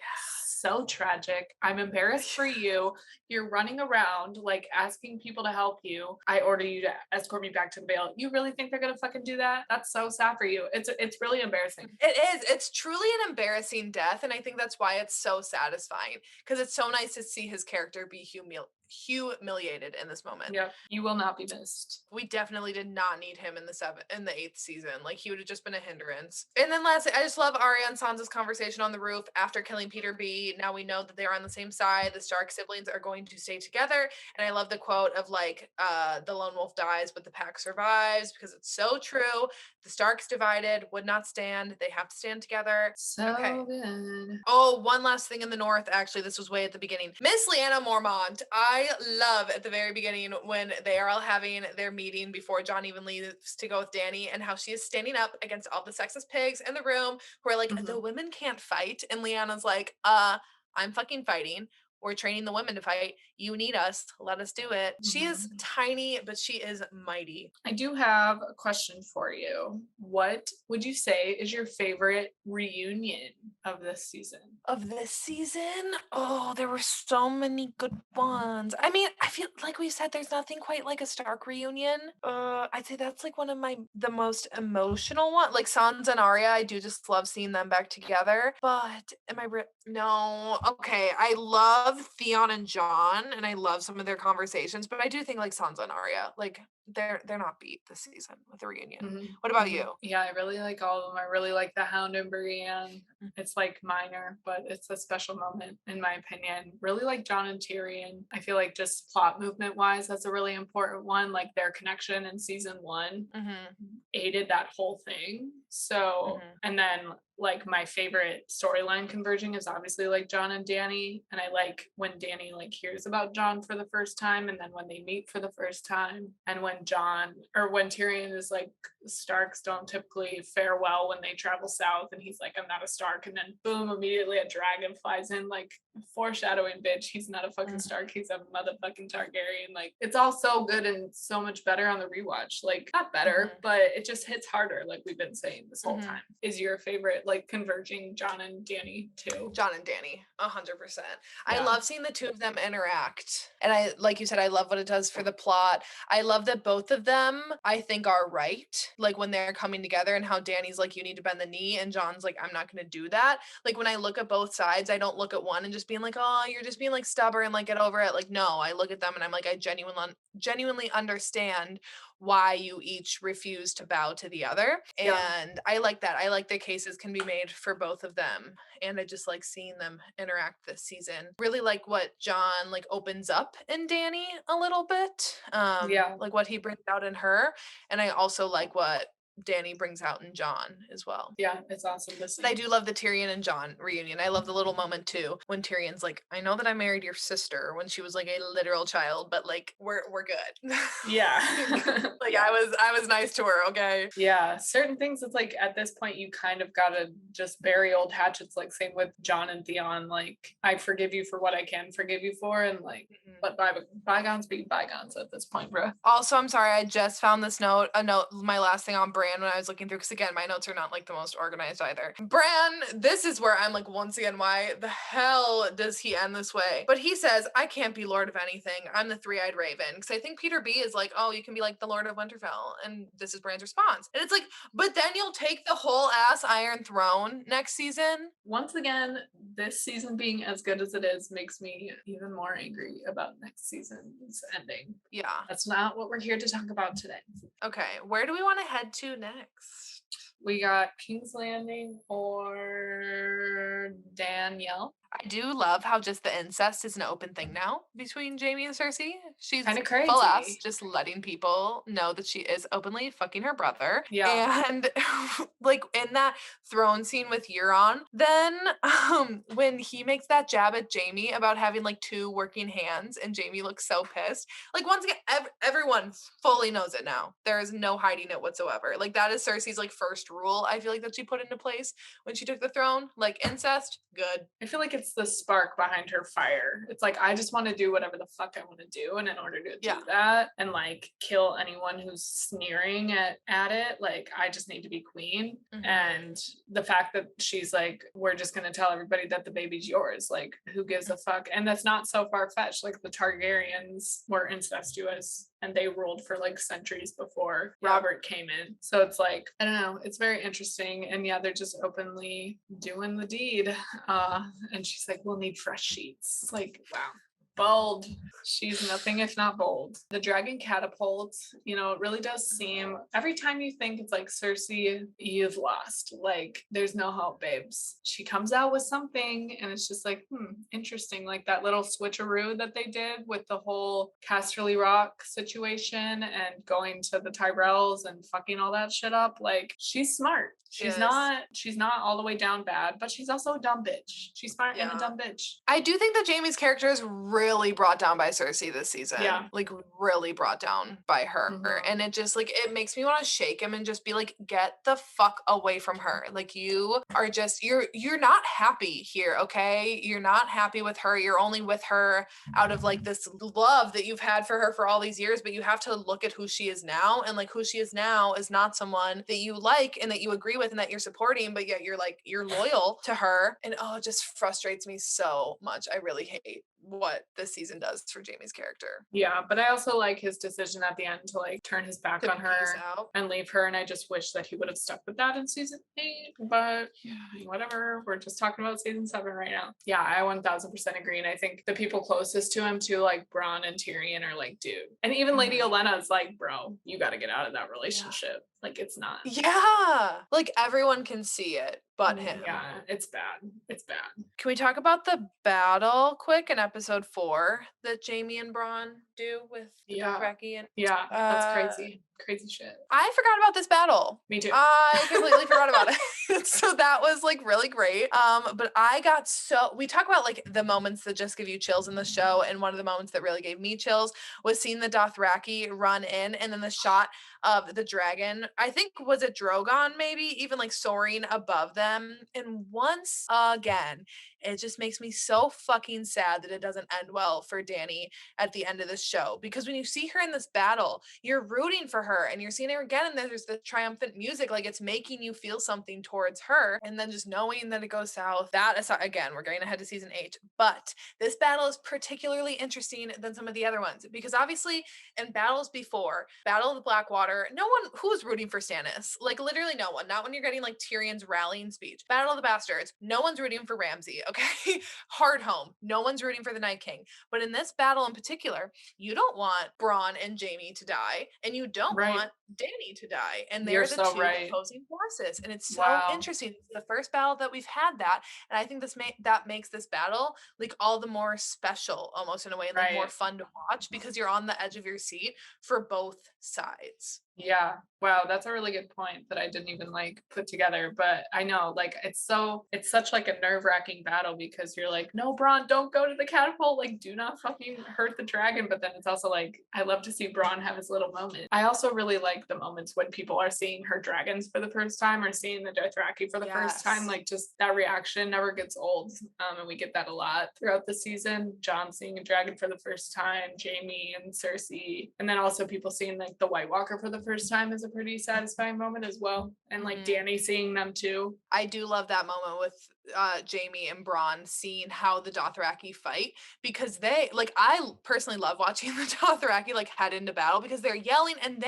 so tragic. I'm embarrassed for you. You're running around like asking people to help you. I order you to escort me back to the Vale. You really think they're gonna fucking do that? That's so sad for you. It's really embarrassing. It is. It's truly an embarrassing death, and I think that's why it's so satisfying, because it's so nice to see his character be humiliated in this moment. Yep. You will not be missed. We definitely did not need him in the eighth season. Like, he would have just been a hindrance. And then lastly, I just love Arya and Sansa's conversation on the roof after killing Peter B. Now we know that they're on the same side. The Stark siblings are going to stay together. And I love the quote of like, the lone wolf dies, but the pack survives, because it's so true. The Starks divided, would not stand. They have to stand together. So good. Oh, one last thing in the north. Actually, this was way at the beginning. Miss Lyanna Mormont. I love at the very beginning when they are all having their meeting before Jon even leaves to go with Dany, and how she is standing up against all the sexist pigs in the room who are like, the women can't fight. And Lyanna's like, I'm fucking fighting. We're training the women to fight. You need us. Let us do it. She is tiny, but she is mighty. I do have a question for you. What would you say is your favorite reunion of this season? Of this season? Oh, there were so many good ones. I mean, I feel like we said there's nothing quite like a Stark reunion. I'd say that's like one of the most emotional one. Like Sansa and Arya, I do just love seeing them back together. But no. Okay, I love Theon and Jon, and I love some of their conversations, but I do think like Sansa and Arya, like they're not beat this season with the reunion. What about you? Yeah, I really like all of them. I really like the Hound and Brienne. It's like minor, but it's a special moment in my opinion. Really like Jon and Tyrion. I feel like just plot movement wise, that's a really important one. Like their connection in season 1 aided that whole thing. So, and then like my favorite storyline converging is obviously like Jon and Dany, and I like when Dany like hears about Jon for the first time, and then when they meet for the first time, and when Tyrion is like, Starks don't typically fare well when they travel south, and he's like, I'm not a Stark, and then boom, immediately a dragon flies in, like foreshadowing, bitch, he's not a fucking Stark, he's a motherfucking Targaryen. Like it's all so good and so much better on the rewatch. Like not better, but it just hits harder, like we've been saying this whole time. Is your favorite like converging Jon and Dany too? Jon and Dany, 100%. I love seeing the two of them interact, and I, like you said, I love what it does for the plot. I love that both of them, I think, are right. Like when they're coming together, and how Dany's like, you need to bend the knee, and Jon's like, I'm not gonna do that. Like when I look at both sides, I don't look at one and just being like, oh, you're just being like stubborn, like get over it. Like no, I look at them and I'm like, I genuinely understand why you each refuse to bow to the other. And I like that. I like that cases can be made for both of them. And I just like seeing them interact this season. Really like what Jon like opens up in Dany a little bit. Like what he brings out in her. And I also like what Dany brings out in Jon as well. Yeah, it's awesome to see. But I do love the Tyrion and Jon reunion. I love the little moment too when Tyrion's like, I know that I married your sister when she was like a literal child, but like we're good. Yeah. Like I was nice to her, okay? Yeah, certain things it's like at this point you kind of gotta just bury old hatchets, like same with Jon and Theon. Like I forgive you for what I can forgive you for, and like but bygones be bygones at this point, bro. Also, I'm sorry, I just found this note, my last thing on Bran when I was looking through, because again, my notes are not like the most organized either. Bran, this is where I'm like, once again, why the hell does he end this way? But he says, I can't be Lord of anything. I'm the three-eyed raven. Because I think Peter B is like, oh, you can be like the Lord of Winterfell. And this is Bran's response. And it's like, but then you'll take the whole ass Iron Throne next season? Once again, this season being as good as it is makes me even more angry about next season's ending. Yeah. That's not what we're here to talk about today. Okay, where do we want to head to next? We got King's Landing or Danielle. I do love how just the incest is an open thing now between Jaime and Cersei. She's kind of crazy. Full ass just letting people know that she is openly fucking her brother. Yeah. And like in that throne scene with Euron, then when he makes that jab at Jaime about having like two working hands, and Jaime looks so pissed. Like once again, everyone fully knows it now. There is no hiding it whatsoever. Like that is Cersei's like first rule I feel like that she put into place when she took the throne. Like incest, good. I feel like it's the spark behind her fire. It's like, I just want to do whatever the fuck I want to do. And in order to do that and like kill anyone who's sneering at it, like I just need to be queen. And the fact that she's like, we're just going to tell everybody that the baby's yours. Like, who gives a fuck? And that's not so far-fetched. Like the Targaryens were incestuous and they ruled for like centuries before Robert came in. So it's like, I don't know, it's very interesting. And yeah, they're just openly doing the deed. And she's like, we'll need fresh sheets. It's like, wow. Bold. She's nothing if not bold. The dragon catapult, you know, it really does seem, every time you think it's like Cersei, you've lost. Like, there's no hope, babes. She comes out with something and it's just like, interesting. Like that little switcheroo that they did with the whole Casterly Rock situation and going to the Tyrells and fucking all that shit up. Like, she's smart. She's not all the way down bad, but she's also a dumb bitch. She's smart and a dumb bitch. I do think that Jaime's character is really brought down by Cersei this season. Yeah. Like really brought down by her. And it just like, it makes me want to shake him and just be like, get the fuck away from her. Like you are just, you're not happy here, okay? You're not happy with her. You're only with her out of like this love that you've had for her for all these years, but you have to look at who she is now. And like who she is now is not someone that you like and that you agree with and that you're supporting, but yet you're like, you're loyal to her. And oh, it just frustrates me so much. I really hate what this season does for Jaime's character. Yeah, but I also like his decision at the end to like turn his back on her and leave her. And I just wish that he would have stuck with that in season 8. But whatever. We're just talking about season 7 right now. Yeah, I 1000% agree. And I think the people closest to him too, like Bran and Tyrion, are like, dude. And even Lady Olenna's like, bro, you got to get out of that relationship. Like, it's not. Yeah. Like everyone can see it but him. Yeah, it's bad. It's bad. Can we talk about the battle quick in episode 4 that Jaime and Bronn do with the Dothraki? And that's crazy. Crazy shit. I forgot about this battle. Me too. I completely forgot about it. So that was like really great. But I got we talk about like the moments that just give you chills in the show. And one of the moments that really gave me chills was seeing the Dothraki run in and then the shot of the dragon. I think, was it Drogon maybe, even like soaring above them. And once again, it just makes me so fucking sad that it doesn't end well for Dany at the end of this show. Because when you see her in this battle, you're rooting for her and you're seeing her again. And then there's the triumphant music, like it's making you feel something towards her. And then just knowing that it goes south, that is, again, we're getting ahead to season 8. But this battle is particularly interesting than some of the other ones. Because obviously in battles before, Battle of the Blackwater, no one who was rooting for Stannis. Like literally no one. Not when you're getting like Tyrion's rallying speech. Battle of the Bastards, no one's rooting for Ramsay. Okay, Hard Home, no one's rooting for the Night King. But in this battle in particular, you don't want Bronn and Jaime to die, and you don't want Dany to die, and they're the two opposing forces. And it's so interesting. It's the first battle that we've had that, and I think that makes this battle like all the more special, almost in a way, like more fun to watch because you're on the edge of your seat for both sides. Yeah. Wow. That's a really good point that I didn't even like put together, but I know like, it's such like a nerve-wracking battle because you're like, no, Bronn, don't go to the catapult. Like, do not fucking hurt the dragon. But then it's also like, I love to see Bronn have his little moment. I also really like the moments when people are seeing her dragons for the first time or seeing the Dothraki for the first time. Like just that reaction never gets old. And we get that a lot throughout the season. Jon seeing a dragon for the first time, Jaime and Cersei. And then also people seeing like the White Walker for the first time is a pretty satisfying moment as well. And like Dany seeing them too. I do love that moment with Jaime and Bronn seeing how the Dothraki fight because they like, I personally love watching the Dothraki like head into battle because they're yelling and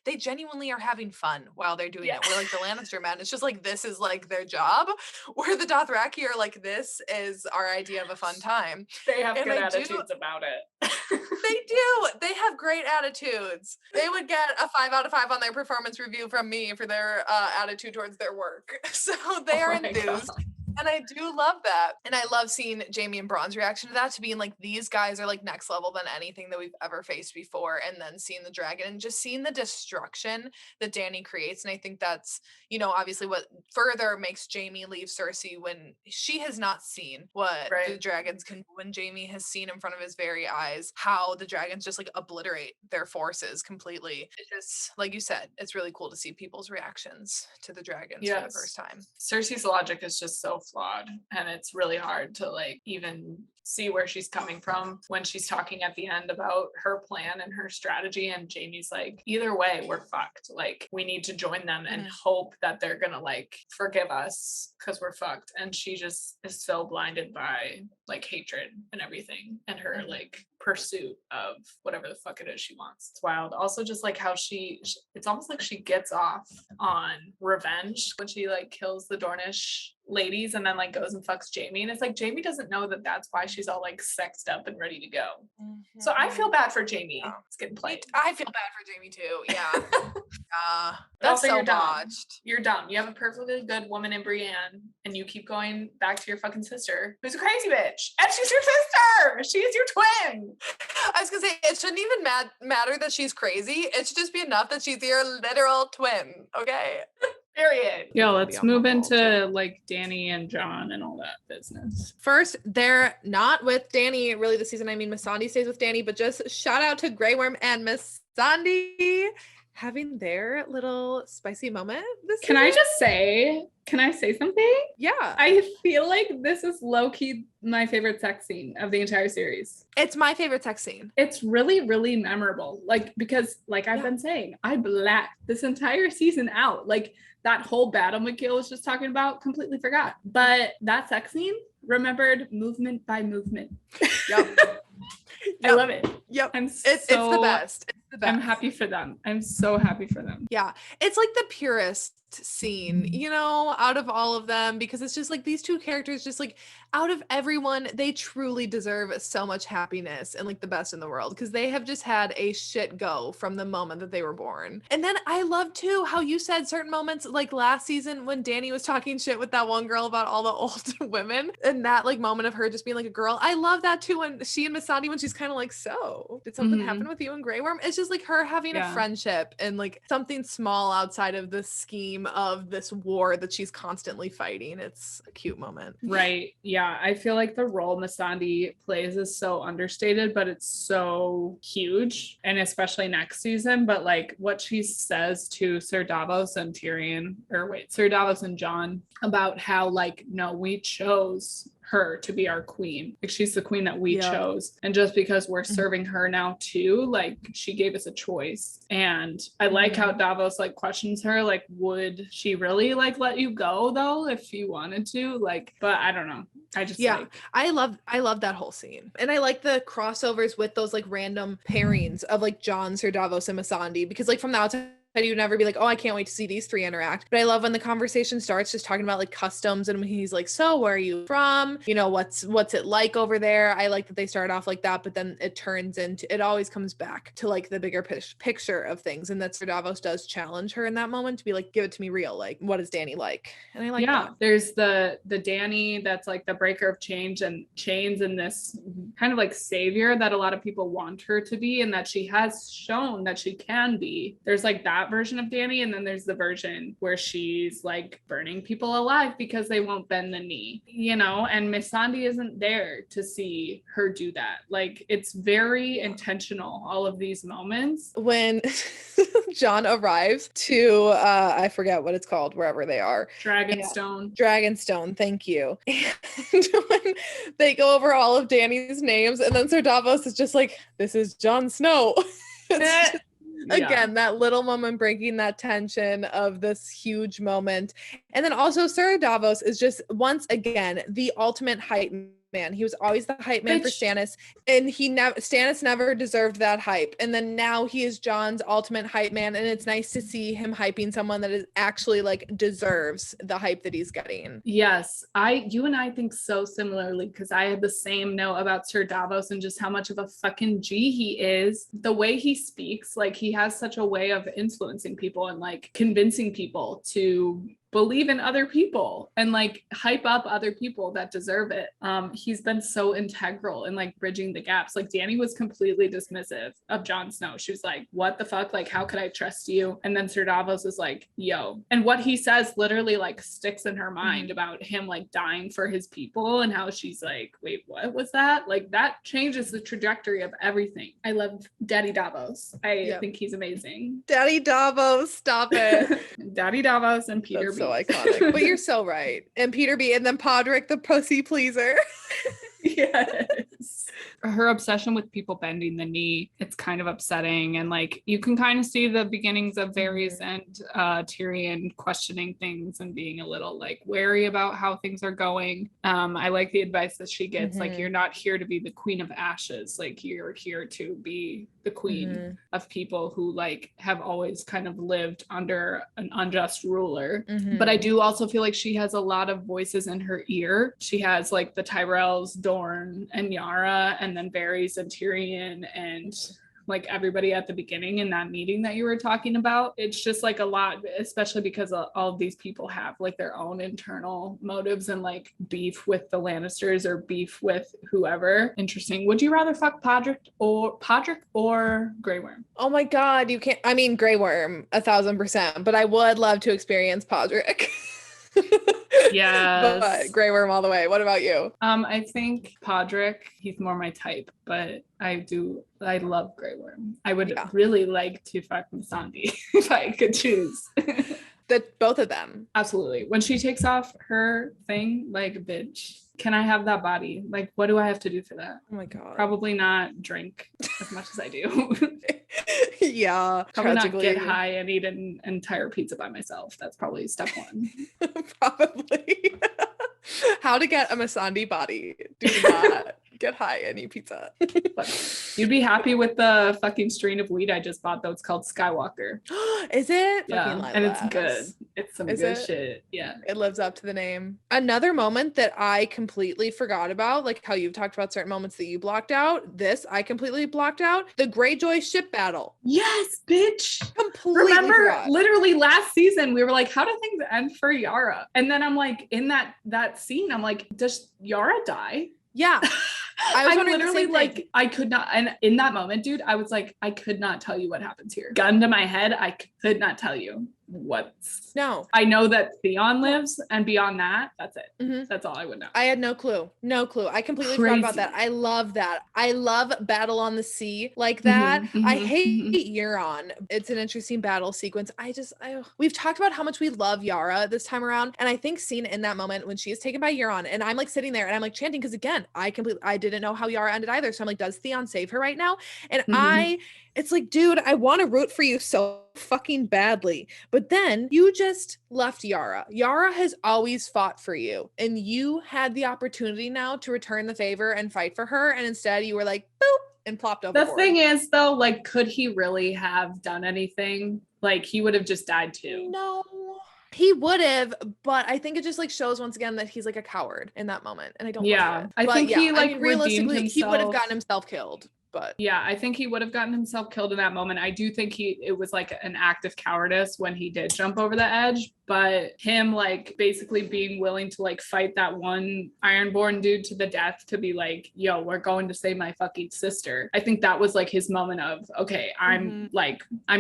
they genuinely are having fun while they're doing it. We're like the Lannister men, it's just like this is like their job, where the Dothraki are like, this is our idea of a fun time. They have good attitudes about it. They do. They have great attitudes. They would get a 5 out of 5 on their performance review from me for their attitude towards their work. So they are enthused. God. And I do love that. And I love seeing Jamie and Braun's reaction to that, to being like, these guys are like next level than anything that we've ever faced before. And then seeing the dragon and just seeing the destruction that Dany creates. And I think that's, you know, obviously what further makes Jamie leave Cersei, when she has not seen what the dragons can do, when Jamie has seen in front of his very eyes how the dragons just like obliterate their forces completely. It's just, like you said, it's really cool to see people's reactions to the dragons for the first time. Cersei's logic is just so flawed, and it's really hard to like even see where she's coming from when she's talking at the end about her plan and her strategy, and Jamie's like, either way we're fucked, like we need to join them and hope that they're gonna like forgive us because we're fucked. And she just is so blinded by like hatred and everything, and her like pursuit of whatever the fuck it is she wants. It's wild. Also just like how she it's almost like she gets off on revenge when she like kills the Dornish ladies and then like goes and fucks Jamie, and it's like Jamie doesn't know that that's why she's all like sexed up and ready to go. So I feel bad for Jamie. It's getting played. I feel bad for Jamie too. Yeah. That's also, so you're dumb. botched. You're dumb. You have a perfectly good woman in Brienne, and you keep going back to your fucking sister, who's a crazy bitch, and she's your sister. She's your twin. I was gonna say, it shouldn't even matter that she's crazy. It should just be enough that she's your literal twin. Okay. Period. Yeah, let's move into like Dany and Jon and all that business. First, they're not with Dany really this season. I mean, Missandei stays with Dany, but just shout out to Grey Worm and Missandei having their little spicy moment this season. Can I say something? Yeah. I feel like this is low-key my favorite sex scene of the entire series. It's my favorite sex scene. It's really, really memorable. Like, because like I've been saying, I blacked this entire season out. Like that whole battle McGill was just talking about, completely forgot. But that sex scene, remembered movement by movement. Yep. I love it. Yep. It's the best. It's the best. I'm happy for them. I'm so happy for them. Yeah. It's like the purest scene, you know, out of all of them, because it's just like these two characters, just like out of everyone, they truly deserve so much happiness and like the best in the world, because they have just had a shit go from the moment that they were born. And then I love too how you said certain moments like last season when Dany was talking shit with that one girl about all the old women, and that like moment of her just being like a girl. I love that too, when she and Missandei, when she's kind of like, so did something happen with you and Grey Worm? It's just like her having a friendship and like something small outside of the scheme of this war that she's constantly fighting. It's a cute moment. Right. Yeah. I feel like the role Missandei plays is so understated, but it's so huge. And especially next season. But like what she says to Sir Davos and Sir Davos and Jon about how like, no, we chose her to be our queen. Like she's the queen that we chose. And just because we're serving her now too, like she gave us a choice. And I like how Davos like questions her, like, would she really like let you go though if you wanted to? Like, but I don't know. I just I love that whole scene. And I like the crossovers with those like random pairings of like Jon, Sir Davos, and Missandei, because like from the outside you would never be like, oh, I can't wait to see these three interact. But I love when the conversation starts just talking about like customs, and when he's like, so where are you from? You know, what's it like over there? I like that they start off like that, but then it always comes back to like the bigger picture of things. And that Sir Davos does challenge her in that moment to be like, give it to me real. Like, what is Dany like? And I like that. There's the Dany that's like the breaker of chains and this kind of like savior that a lot of people want her to be, and that she has shown that she can be. There's like that version of Dany, and then there's the version where she's like burning people alive because they won't bend the knee, you know, and Missandei isn't there to see her do that. Like it's very intentional, all of these moments. When Jon arrives to I forget what it's called, wherever they are, Dragonstone, thank you. And when they go over all of Dany's names, and then Sir Davos is just like, this is Jon Snow. Again, that little moment breaking that tension of this huge moment. And then also Sir Davos is just once again the ultimate hype man. He was always the hype man for Stannis, and Stannis never deserved that hype. And then now he is Jon's ultimate hype man, and it's nice to see him hyping someone that is actually like deserves the hype that he's getting. Yes, you and I think so similarly, because I had the same note about Sir Davos and just how much of a fucking G he is. The way he speaks, like he has such a way of influencing people and like convincing people to believe in other people and like hype up other people that deserve it. He's been so integral in like bridging the gaps. Like Dany was completely dismissive of Jon Snow. She was like, what the fuck? Like, how could I trust you? And then Sir Davos is like, yo. And what he says literally like sticks in her mind about him like dying for his people, and how she's like, wait, what was that? Like that changes the trajectory of everything. I love Daddy Davos. I think he's amazing. Daddy Davos, stop it. Daddy Davos and Peter That's B. so iconic. But you're so right. And Peter B. And then Podrick the pussy pleaser. Yes. Her obsession with people bending the knee, it's kind of upsetting. And like you can kind of see the beginnings of Varys and Tyrion questioning things and being a little like wary about how things are going. I like the advice that she gets, like, you're not here to be the queen of ashes, like you're here to be the queen of people who like have always kind of lived under an unjust ruler. But I do also feel like she has a lot of voices in her ear. She has like the Tyrells, Dorne and Yara, and then Varys and Tyrion, and like everybody at the beginning in that meeting that you were talking about. It's just like a lot, especially because all of these people have like their own internal motives and like beef with the Lannisters or beef with whoever. Interesting. Would you rather fuck Podrick or Grey Worm? Oh my God, you can't. I mean, Grey Worm, 1000%. But I would love to experience Podrick. Yes. But Grey Worm all the way. What about you? I think Podrick, he's more my type, but I love Grey Worm. I would really like to fuck Missandei if I could choose. Both of them. Absolutely. When she takes off her thing, like, bitch, can I have that body? Like, what do I have to do for that? Oh my God. Probably not drink as much as I do. Yeah. Probably not get high and eat an entire pizza by myself. That's probably step one. Probably. How to get a Missandei body. Do not get high and eat pizza. But you'd be happy with the fucking strain of weed I just bought, though. It's called Skywalker. Is it? Yeah, and it's good. It's some good shit. Yeah. It lives up to the name. Another moment that I completely forgot about, like how you've talked about certain moments that you blocked out, this I completely blocked out. The Greyjoy ship battle. Yes, bitch. Completely Remember, forgot. literally last season, we were like, how do things end for Yara? And then I'm like, in that scene, I'm like, does Yara die? Yeah. I was wondering literally like, I could not. And in that moment, dude, I was like, I could not tell you what happens here. Gun to my head, I could not tell you what's. No. I know that Theon lives, and beyond that, that's it. That's all I would know. I had no clue. I completely forgot about that. I love that. I love Battle on the Sea like that. I hate Euron. It's an interesting battle sequence. We've talked about how much we love Yara this time around, and I think seeing in that moment when she is taken by Euron, and I'm like sitting there and I'm like chanting, because again, I didn't know how Yara ended either. So I'm like, does Theon save her right now? And it's like, dude, I want to root for you so fucking badly. But then you just left Yara. Yara has always fought for you. And you had the opportunity now to return the favor and fight for her. And instead you were like, boop, and plopped overboard. The thing is, though, like, could he really have done anything? Like, he would have just died too. No. He would have, but I think it just like shows once again that he's like a coward in that moment. And I don't like it. I think he like realistically he would have gotten himself killed. But yeah, I think he would have gotten himself killed in that moment. I do think it was like an act of cowardice when he did jump over the edge, but him like basically being willing to like fight that one Ironborn dude to the death to be like, yo, we're going to save my fucking sister. I think that was like his moment of, okay, I'm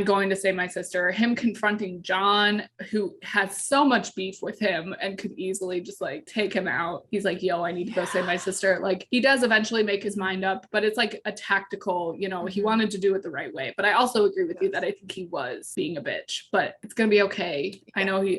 going to save my sister. Him confronting Jon, who has so much beef with him and could easily just like take him out. He's like, yo, I need to go save my sister. Like he does eventually make his mind up, but it's like a tactical, he wanted to do it the right way. But I also agree with you that I think he was being a bitch, but it's gonna be okay.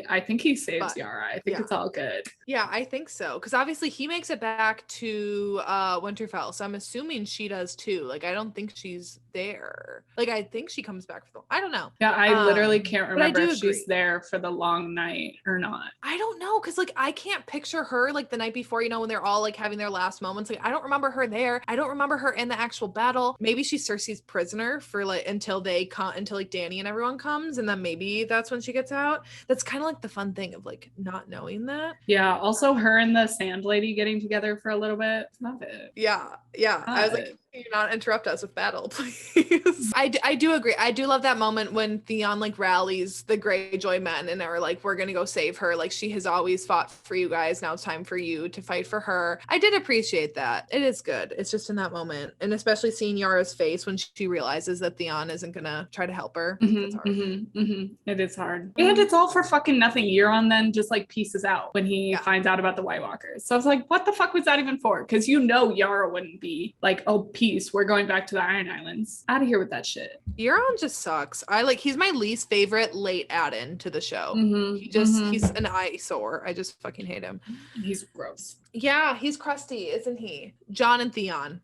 I think he saves Yara. I think it's all good. Yeah, I think so. Because obviously he makes it back to Winterfell. So I'm assuming she does too. Like, I don't think she's there. Like, I think she comes back I don't know. Yeah, I literally can't remember if she's there for the long night or not. I don't know. Because like, I can't picture her like the night before, when they're all like having their last moments. Like, I don't remember her there. I don't remember her in the actual battle. Maybe she's Cersei's prisoner for like until like Dany and everyone comes, and then maybe that's when she gets out. That's kind of like the fun thing of like not knowing that. Yeah, also her and the Sand Lady getting together for a little bit. Love it. Yeah. I was like, Can you not interrupt us with battle, please? I do agree. I do love that moment when Theon like rallies the Greyjoy men and are like, we're gonna go save her. Like, she has always fought for you guys. Now it's time for you to fight for her. I did appreciate that. It is good. It's just in that moment. And especially seeing Yara's face when she realizes that Theon isn't gonna try to help her. It's hard. It is hard. And it's all for fucking nothing. Euron then just like pieces out when he finds out about the White Walkers. So I was like, what the fuck was that even for? Because Yara wouldn't be like, oh, peace, we're going back to the Iron Islands. Out of here with that shit. Euron just sucks. He's my least favorite late add-in to the show. He's an eyesore. I just fucking hate him. He's gross. Yeah, he's crusty, isn't he? Jon and Theon,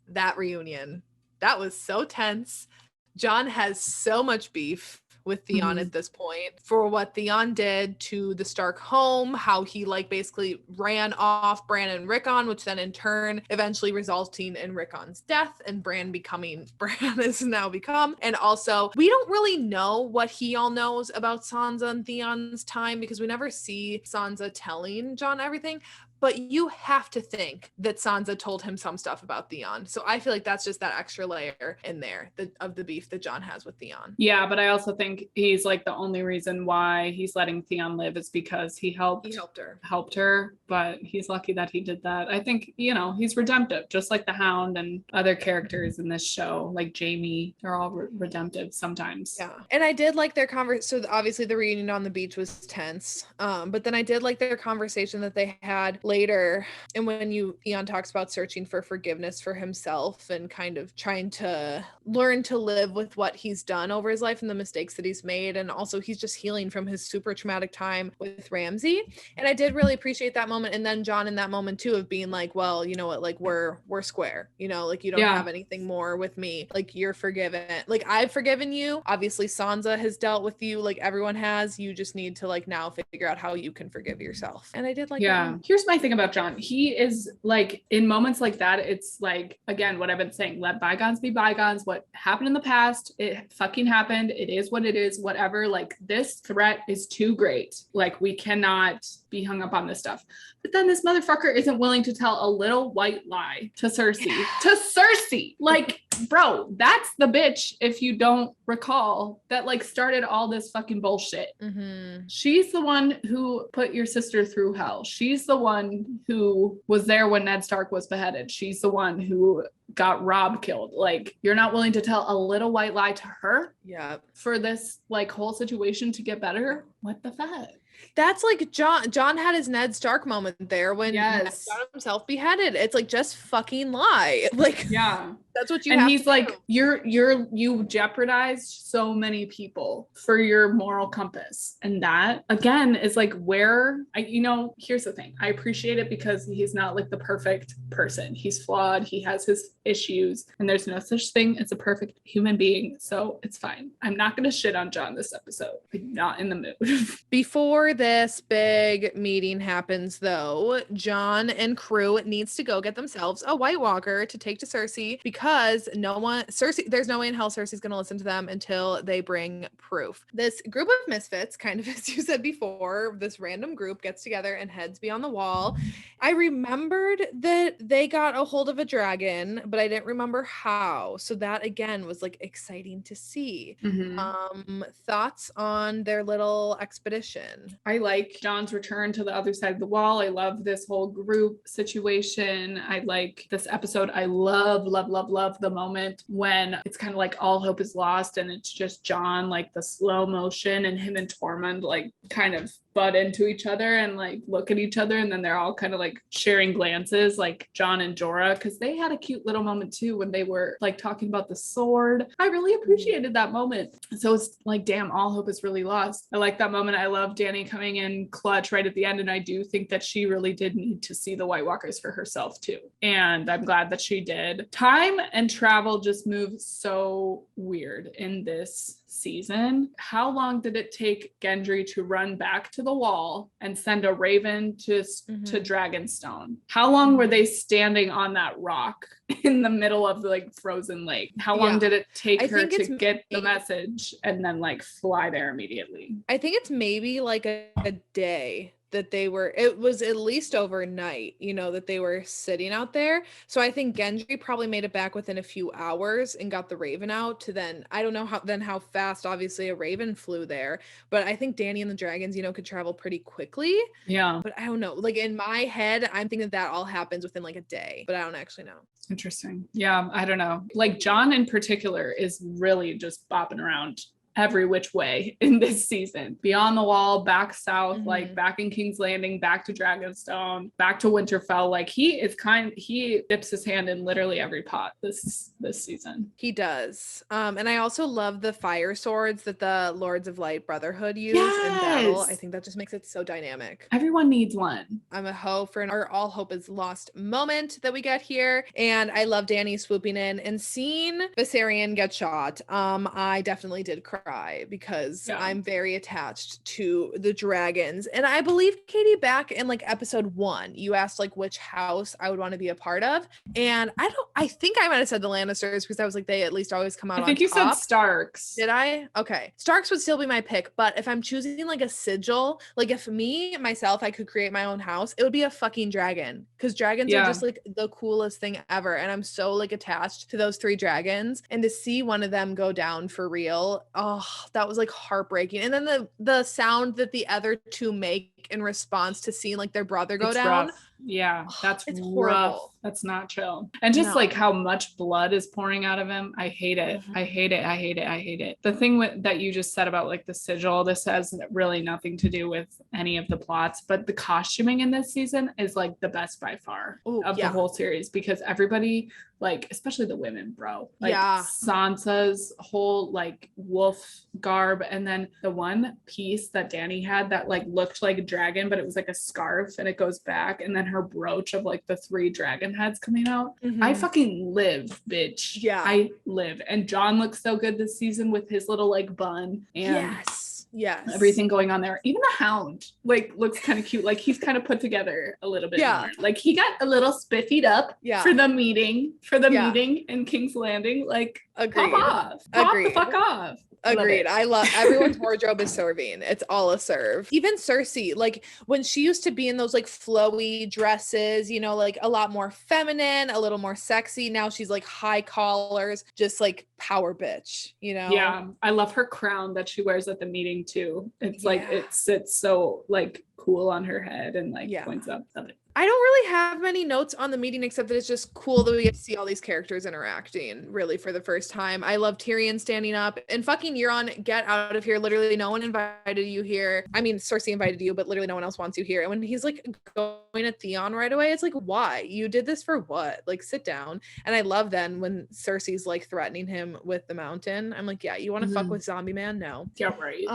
that reunion, that was so tense. Jon has so much beef with Theon at this point for what Theon did to the Stark home, how he like basically ran off Bran and Rickon, which then in turn eventually resulting in Rickon's death and Bran becoming Bran has now become. And also we don't really know what he all knows about Sansa and Theon's time because we never see Sansa telling Jon everything. But you have to think that Sansa told him some stuff about Theon. So I feel like that's just that extra layer in there of the beef that Jon has with Theon. Yeah, but I also think he's like the only reason why he's letting Theon live is because he helped her. But he's lucky that he did that. I think, he's redemptive, just like the Hound and other characters in this show, like Jaime. They're all redemptive sometimes. Yeah. And I did like their conversation. So obviously the reunion on the beach was tense. But then I did like their conversation that they had later, and when Theon talks about searching for forgiveness for himself and kind of trying to learn to live with what he's done over his life and the mistakes that he's made, and also he's just healing from his super traumatic time with Ramsay. And I did really appreciate that moment. And then Jon in that moment too of being like, well, you know what, like we're square, like you don't have anything more with me, like you're forgiven, like I've forgiven you. Obviously Sansa has dealt with you, like everyone has. You just need to like now figure out how you can forgive yourself. And I did like that. Here's my thing about Jon. He is like, in moments like that, it's like, again, what I've been saying, let bygones be bygones. What happened in the past, it fucking happened. It is what it is, whatever. Like, this threat is too great. Like, we cannot be hung up on this stuff. But then this motherfucker isn't willing to tell a little white lie to Cersei. Like, bro, that's the bitch, if you don't recall, that like started all this fucking bullshit. She's the one who put your sister through hell. She's the one who was there when Ned Stark was beheaded. She's the one who got Robb killed. Like, you're not willing to tell a little white lie to her for this like whole situation to get better? What the fuck? That's like Jon had his Ned Stark moment there when Ned got himself beheaded. It's like, just fucking lie. Like, that's what you have. And he's like, you jeopardized so many people for your moral compass. And that again is like where here's the thing. I appreciate it because he's not like the perfect person. He's flawed. He has his issues, and there's no such thing as a perfect human being. So it's fine. I'm not going to shit on Jon this episode. I'm not in the mood. Before this big meeting happens, though, Jon and crew needs to go get themselves a White Walker to take to Cersei because there's no way in hell Cersei's going to listen to them until they bring proof. This group of misfits, kind of as you said before, this random group gets together and heads beyond the wall. I remembered that they got a hold of a dragon, but I didn't remember how. So that again was like exciting to see. Thoughts on their little expedition? I like Jon's return to the other side of the wall. I love this whole group situation. I like this episode. I love the moment when it's kind of like all hope is lost and it's just Jon, like the slow motion, and him and Tormund like kind of butt into each other and like look at each other, and then they're all kind of like sharing glances, like Jon and Jorah, because they had a cute little moment too when they were like talking about the sword. I really appreciated that moment. So it's like, damn, all hope is really lost. I like that moment. I love Dany coming in clutch right at the end, and I do think that she really did need to see the White Walkers for herself too, and I'm glad that she did. Time and travel just move so weird in this season. How long did it take Gendry to run back to the wall and send a raven to Dragonstone? How long were they standing on that rock in the middle of the like frozen lake? How long did it take her to get the message and then like fly there immediately? I think it's maybe like a day that it was at least overnight, that they were sitting out there. So I think Gendry probably made it back within a few hours and got the Raven out to then, I don't know how fast obviously a Raven flew there, but I think Dany and the dragons, could travel pretty quickly. Yeah. But I don't know. Like in my head, I'm thinking that all happens within like a day, but I don't actually know. Interesting. Yeah, I don't know. Like Jon in particular is really just bopping around every which way in this season. Beyond the Wall, back south, like back in King's Landing, back to Dragonstone, back to Winterfell. Like he dips his hand in literally every pot this season. He does. And I also love the fire swords that the Lords of Light Brotherhood use in battle. I think that just makes it so dynamic. Everyone needs one. I'm a hoe for our all hope is lost moment that we get here. And I love Dany swooping in and seeing Viserion get shot. I definitely did cry because I'm very attached to the dragons. And I believe, Katie, back in like episode 1, you asked like which house I would want to be a part of. And I think I might have said the Lannisters because I was like, they at least always come out on top. I think you said Starks. Did I? Okay. Starks would still be my pick, but if I'm choosing like a sigil, like if myself, I could create my own house, it would be a fucking dragon because dragons are just like the coolest thing ever. And I'm so like attached to those 3 dragons, and to see one of them go down for real, that was like heartbreaking. And then the sound that the other 2 make in response to seeing like their brother go down. Rough. Yeah, that's it's rough. horrible. That's not chill. And just like how much blood is pouring out of him. I hate it. I hate it. I hate it. I hate it. The thing that you just said about like the sigil, this has really nothing to do with any of the plots, but the costuming in this season is like the best by far of the whole series, because everybody, like especially the women, bro, like Sansa's whole like wolf garb, and then the one piece that Dany had that like looked like a dragon, but it was like a scarf and it goes back, and then her brooch of like the 3 dragon heads coming out. I fucking live, bitch. Yeah, I live. And Jon looks so good this season with his little like bun and yes, everything going on there. Even the Hound like looks kind of cute. Like he's kind of put together a little bit more. Like he got a little spiffied up for the meeting in King's Landing. Like agreed. Pop the fuck off. Agreed. I love everyone's wardrobe is serving. It's all a serve. Even Cersei, like when she used to be in those like flowy dresses, like a lot more feminine, a little more sexy. Now she's like high collars, just like power bitch, Yeah. I love her crown that she wears at the meeting too. It's like it sits so like cool on her head and like points up. Love it. I don't really have many notes on the meeting except that it's just cool that we get to see all these characters interacting really for the first time. I love Tyrion standing up and fucking Euron, get out of here. Literally no one invited you here. I mean, Cersei invited you, but literally no one else wants you here. And when he's like going at Theon right away, it's like, why? You did this for what? Like sit down. And I love then when Cersei's like threatening him with the mountain. I'm like, yeah, you want to fuck with Zombie Man? No. Yeah, right.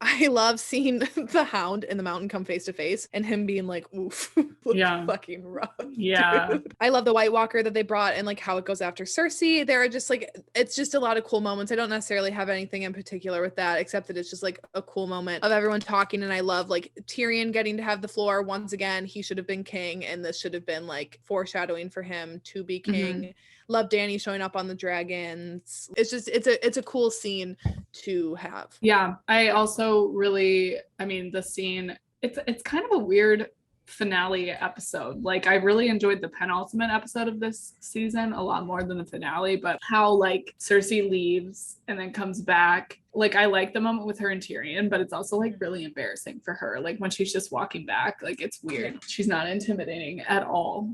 I love seeing the Hound and the mountain come face to face and him being like, oof. Fucking rough. Yeah. Dude. I love the White Walker that they brought and like how it goes after Cersei. There are just like, it's just a lot of cool moments. I don't necessarily have anything in particular with that, except that it's just like a cool moment of everyone talking. And I love like Tyrion getting to have the floor once again. He should have been king, and this should have been like foreshadowing for him to be king. Love Dany showing up on the dragons. It's just, it's a cool scene to have. Yeah. I also really, the scene, it's kind of a weird finale episode. Like I really enjoyed the penultimate episode of this season a lot more than the finale, but how like Cersei leaves and then comes back. Like I like the moment with her and Tyrion, but it's also like really embarrassing for her. Like when she's just walking back, like it's weird. She's not intimidating at all.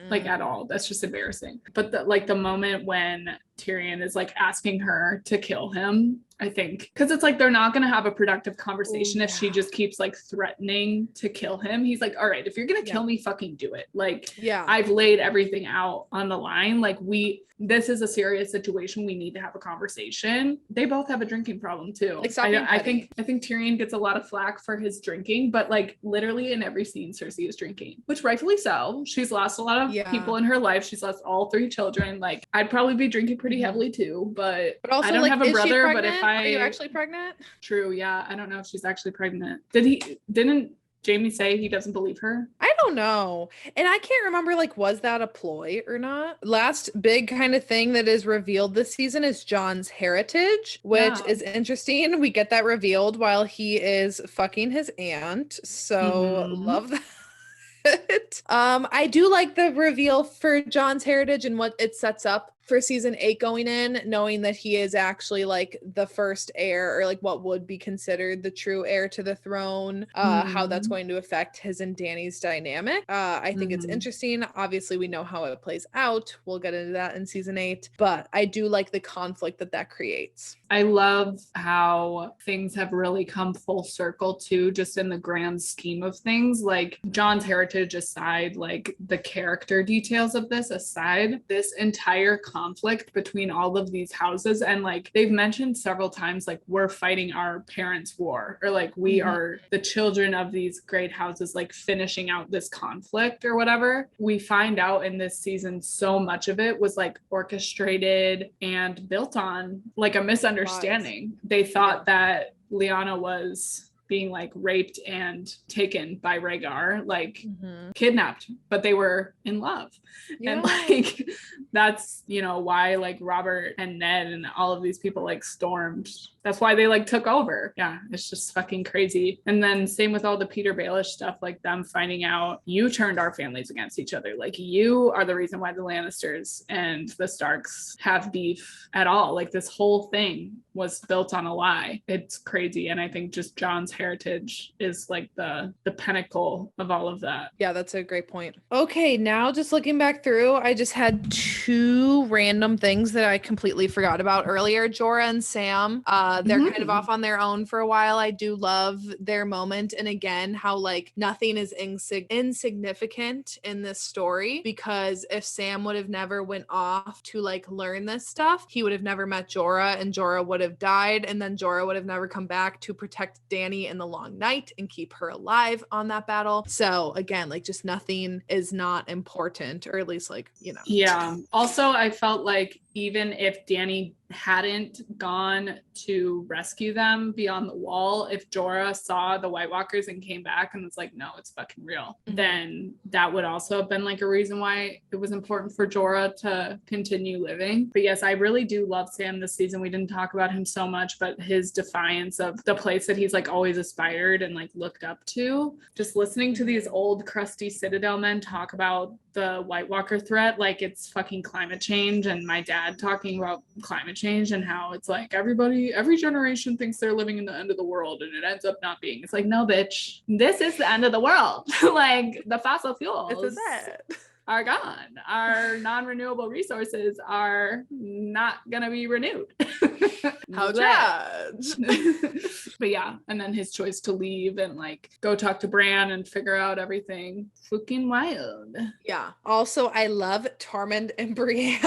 Like at all. That's just embarrassing. But the moment when Tyrion is like asking her to kill him, I think, because it's like they're not going to have a productive conversation if she just keeps like threatening to kill him. He's like, all right, if you're going to kill me, fucking do it. Like, I've laid everything out on the line. Like this is a serious situation. We need to have a conversation. They both have a drinking problem too. I think Tyrion gets a lot of flack for his drinking, but like literally in every scene, Cersei is drinking, which rightfully so. She's lost a lot of people in her life. She's lost all 3 children. Like I'd probably be drinking pretty heavily too, but also I don't have a brother. But if are you actually pregnant? True. Yeah. I don't know if she's actually pregnant. Didn't Jamie say he doesn't believe her? I don't know. And I can't remember, like, was that a ploy or not? Last big kind of thing that is revealed this season is Jon's heritage, which is interesting. We get that revealed while he is fucking his aunt. So love that. I do like the reveal for Jon's heritage and what it sets up for season 8 going in, knowing that he is actually like the first heir, or like what would be considered the true heir to the throne, how that's going to affect his and Dany's dynamic. I think it's interesting. Obviously, we know how it plays out. We'll get into that in season 8, but I do like the conflict that creates. I love how things have really come full circle too, just in the grand scheme of things. Like Jon's heritage aside, like the character details of this aside, this entire conflict between all of these houses, and like they've mentioned several times, like we're fighting our parents' war, or like we are the children of these great houses, like finishing out this conflict or whatever. We find out in this season so much of it was like orchestrated and built on like a misunderstanding. They thought that Lyanna was being like raped and taken by Rhaegar, like kidnapped, but they were in love. And like that's, you know, why like Robert and Ned and all of these people like stormed. That's why they like took over. Yeah, it's just fucking crazy. And then same with all the Peter Baelish stuff, like them finding out you turned our families against each other. Like you are the reason why the Lannisters and the Starks have beef at all. Like this whole thing was built on a lie. It's crazy. And I think just Jon's heritage is like the pinnacle of all of that. Yeah, that's a great point. Okay, now just looking back through, I just had 2 random things that I completely forgot about earlier. Jorah and Sam, they're kind of off on their own for a while. I do love their moment. And again, how like nothing is insignificant in this story, because if Sam would have never went off to like learn this stuff, he would have never met Jorah, and Jorah would have died, and then Jorah would have never come back to protect Dany in the Long Night and keep her alive on that battle. So again, like just nothing is not important, or at least like, you know. Yeah. Also, I felt like even if Dany hadn't gone to rescue them beyond the wall, if Jorah saw the White Walkers and came back and was like, no, it's fucking real, then that would also have been like a reason why it was important for Jorah to continue living. But yes, I really do love Sam this season. We didn't talk about him so much, but his defiance of the place that he's like always aspired and like looked up to. Just listening to these old crusty Citadel men talk about the White Walker threat, like it's fucking climate change, and my dad talking about climate change and how it's like every generation thinks they're living in the end of the world, and it ends up not being. It's like, no, bitch, this is the end of the world. Like the fossil fuels are gone. Our non-renewable resources are not gonna be renewed. How judge. But yeah, and then his choice to leave and like go talk to Bran and figure out everything. Fucking wild. Yeah. Also, I love Tormund and Brienne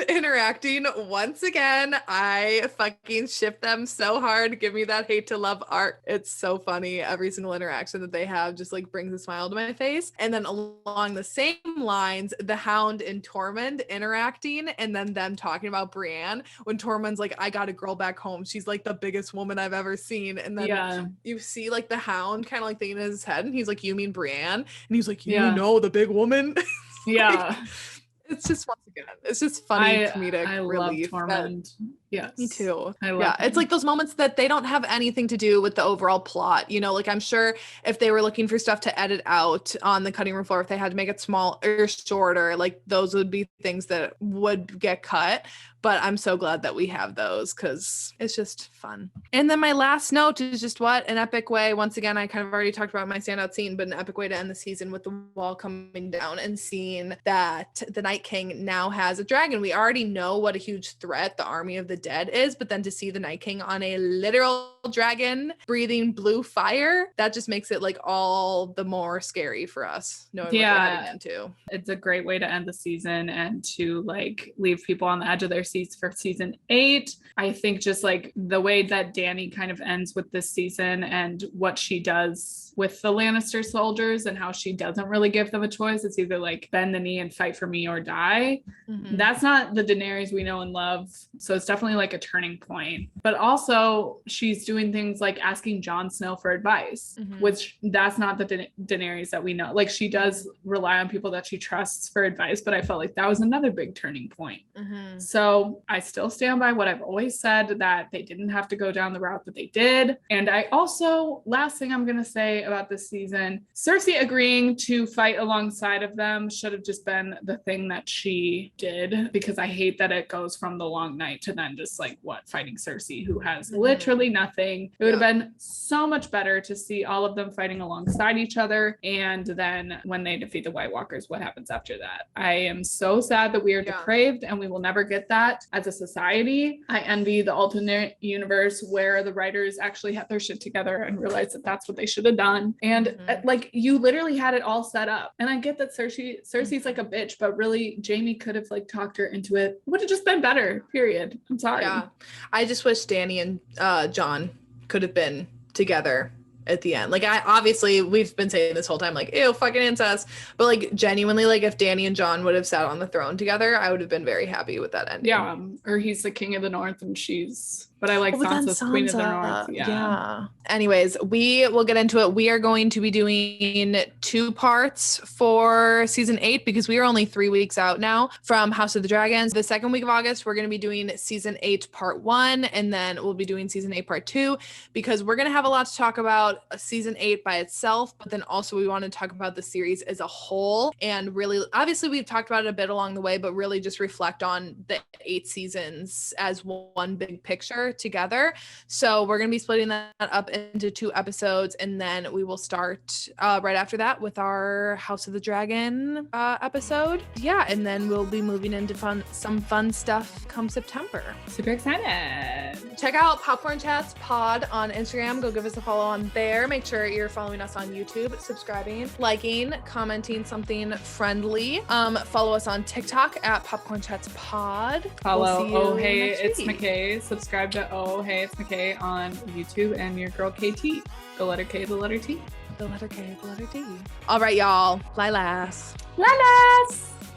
interacting once again. I fucking ship them so hard. Give me that hate to love arc. It's so funny. Every single interaction that they have just like brings a smile to my face. And then along the same lines, the Hound and Tormund interacting, and then them talking about Brienne when Tormund's like, I got a girl back home. She's like the biggest woman I've ever seen. And then you see like the Hound kind of like thinking in his head, and he's like, you mean Brienne? And he's like, you know, the big woman. Yeah. It's just, once again, it's just funny comedic relief. I love Tormund. Yes. Me too. I love him. It's like those moments that they don't have anything to do with the overall plot. You know, like I'm sure if they were looking for stuff to edit out on the cutting room floor, if they had to make it small or shorter, like those would be things that would get cut. But I'm so glad that we have those, because it's just fun. And then my last note is just what an epic way. Once again, I kind of already talked about my standout scene, but an epic way to end the season with the wall coming down and seeing that the Night King now has a dragon. We already know what a huge threat the army of the dead is, but then to see the Night King on a literal dragon breathing blue fire, that just makes it like all the more scary for us knowing what we're heading into. It's a great way to end the season and to like leave people on the edge of their seats for season 8. I think just like the way that Dany kind of ends with this season and what she does with the Lannister soldiers and how she doesn't really give them a choice. It's either like bend the knee and fight for me or die. That's not the Daenerys we know and love. So it's definitely like a turning point. But also she's doing things like asking Jon Snow for advice, which that's not the Daenerys that we know. Like she does rely on people that she trusts for advice, but I felt like that was another big turning point. So I still stand by what I've always said, that they didn't have to go down the route that they did. And I also, last thing I'm going to say about this season, Cersei agreeing to fight alongside of them should have just been the thing that she did, because I hate that it goes from the long night to then just like fighting Cersei, who has literally nothing. It would have been so much better to see all of them fighting alongside each other. And then when they defeat the White Walkers, what happens after that? I am so sad that we are depraved and we will never get that as a society. I envy the alternate universe where the writers actually had their shit together and realized that that's what they should have done. And like you literally had it all set up. And I get that Cersei's like a bitch, but really Jaime could have like talked her into it. Would have just been better, period. I'm sorry. Yeah. I just wish Dany and Jon could have been together at the end. Like obviously we've been saying this whole time, like, ew, fucking incest. But like genuinely, like if Dany and Jon would have sat on the throne together, I would have been very happy with that ending. Yeah. Or he's the king of the north and she's, but I like Sansa's queen of the north. Yeah. Anyways, we will get into it. We are going to be doing 2 parts for season 8 because we are only 3 weeks out now from House of the Dragons. The second week of August, we're going to be doing season 8 part 1, and then we'll be doing season 8 part 2 because we're going to have a lot to talk about season 8 by itself, but then also we want to talk about the series as a whole, and really, obviously we've talked about it a bit along the way, but really just reflect on the 8 seasons as one big picture together. So we're going to be splitting that up into 2 episodes, and then we will start right after that with our House of the Dragon episode. Yeah, and then we'll be moving into some fun stuff come September. Super excited. Check out Popcorn Chats Pod on Instagram. Go give us a follow on there. Make sure you're following us on YouTube, subscribing, liking, commenting something friendly. Follow us on TikTok at Popcorn Chats Pod. Follow Oh Hey It's MICHAE. Subscribe to Oh Hey It's MICHAE on YouTube, and your girl KT. The letter K, the letter T. The letter K, the letter T. All right, y'all. Lilas. Lilas.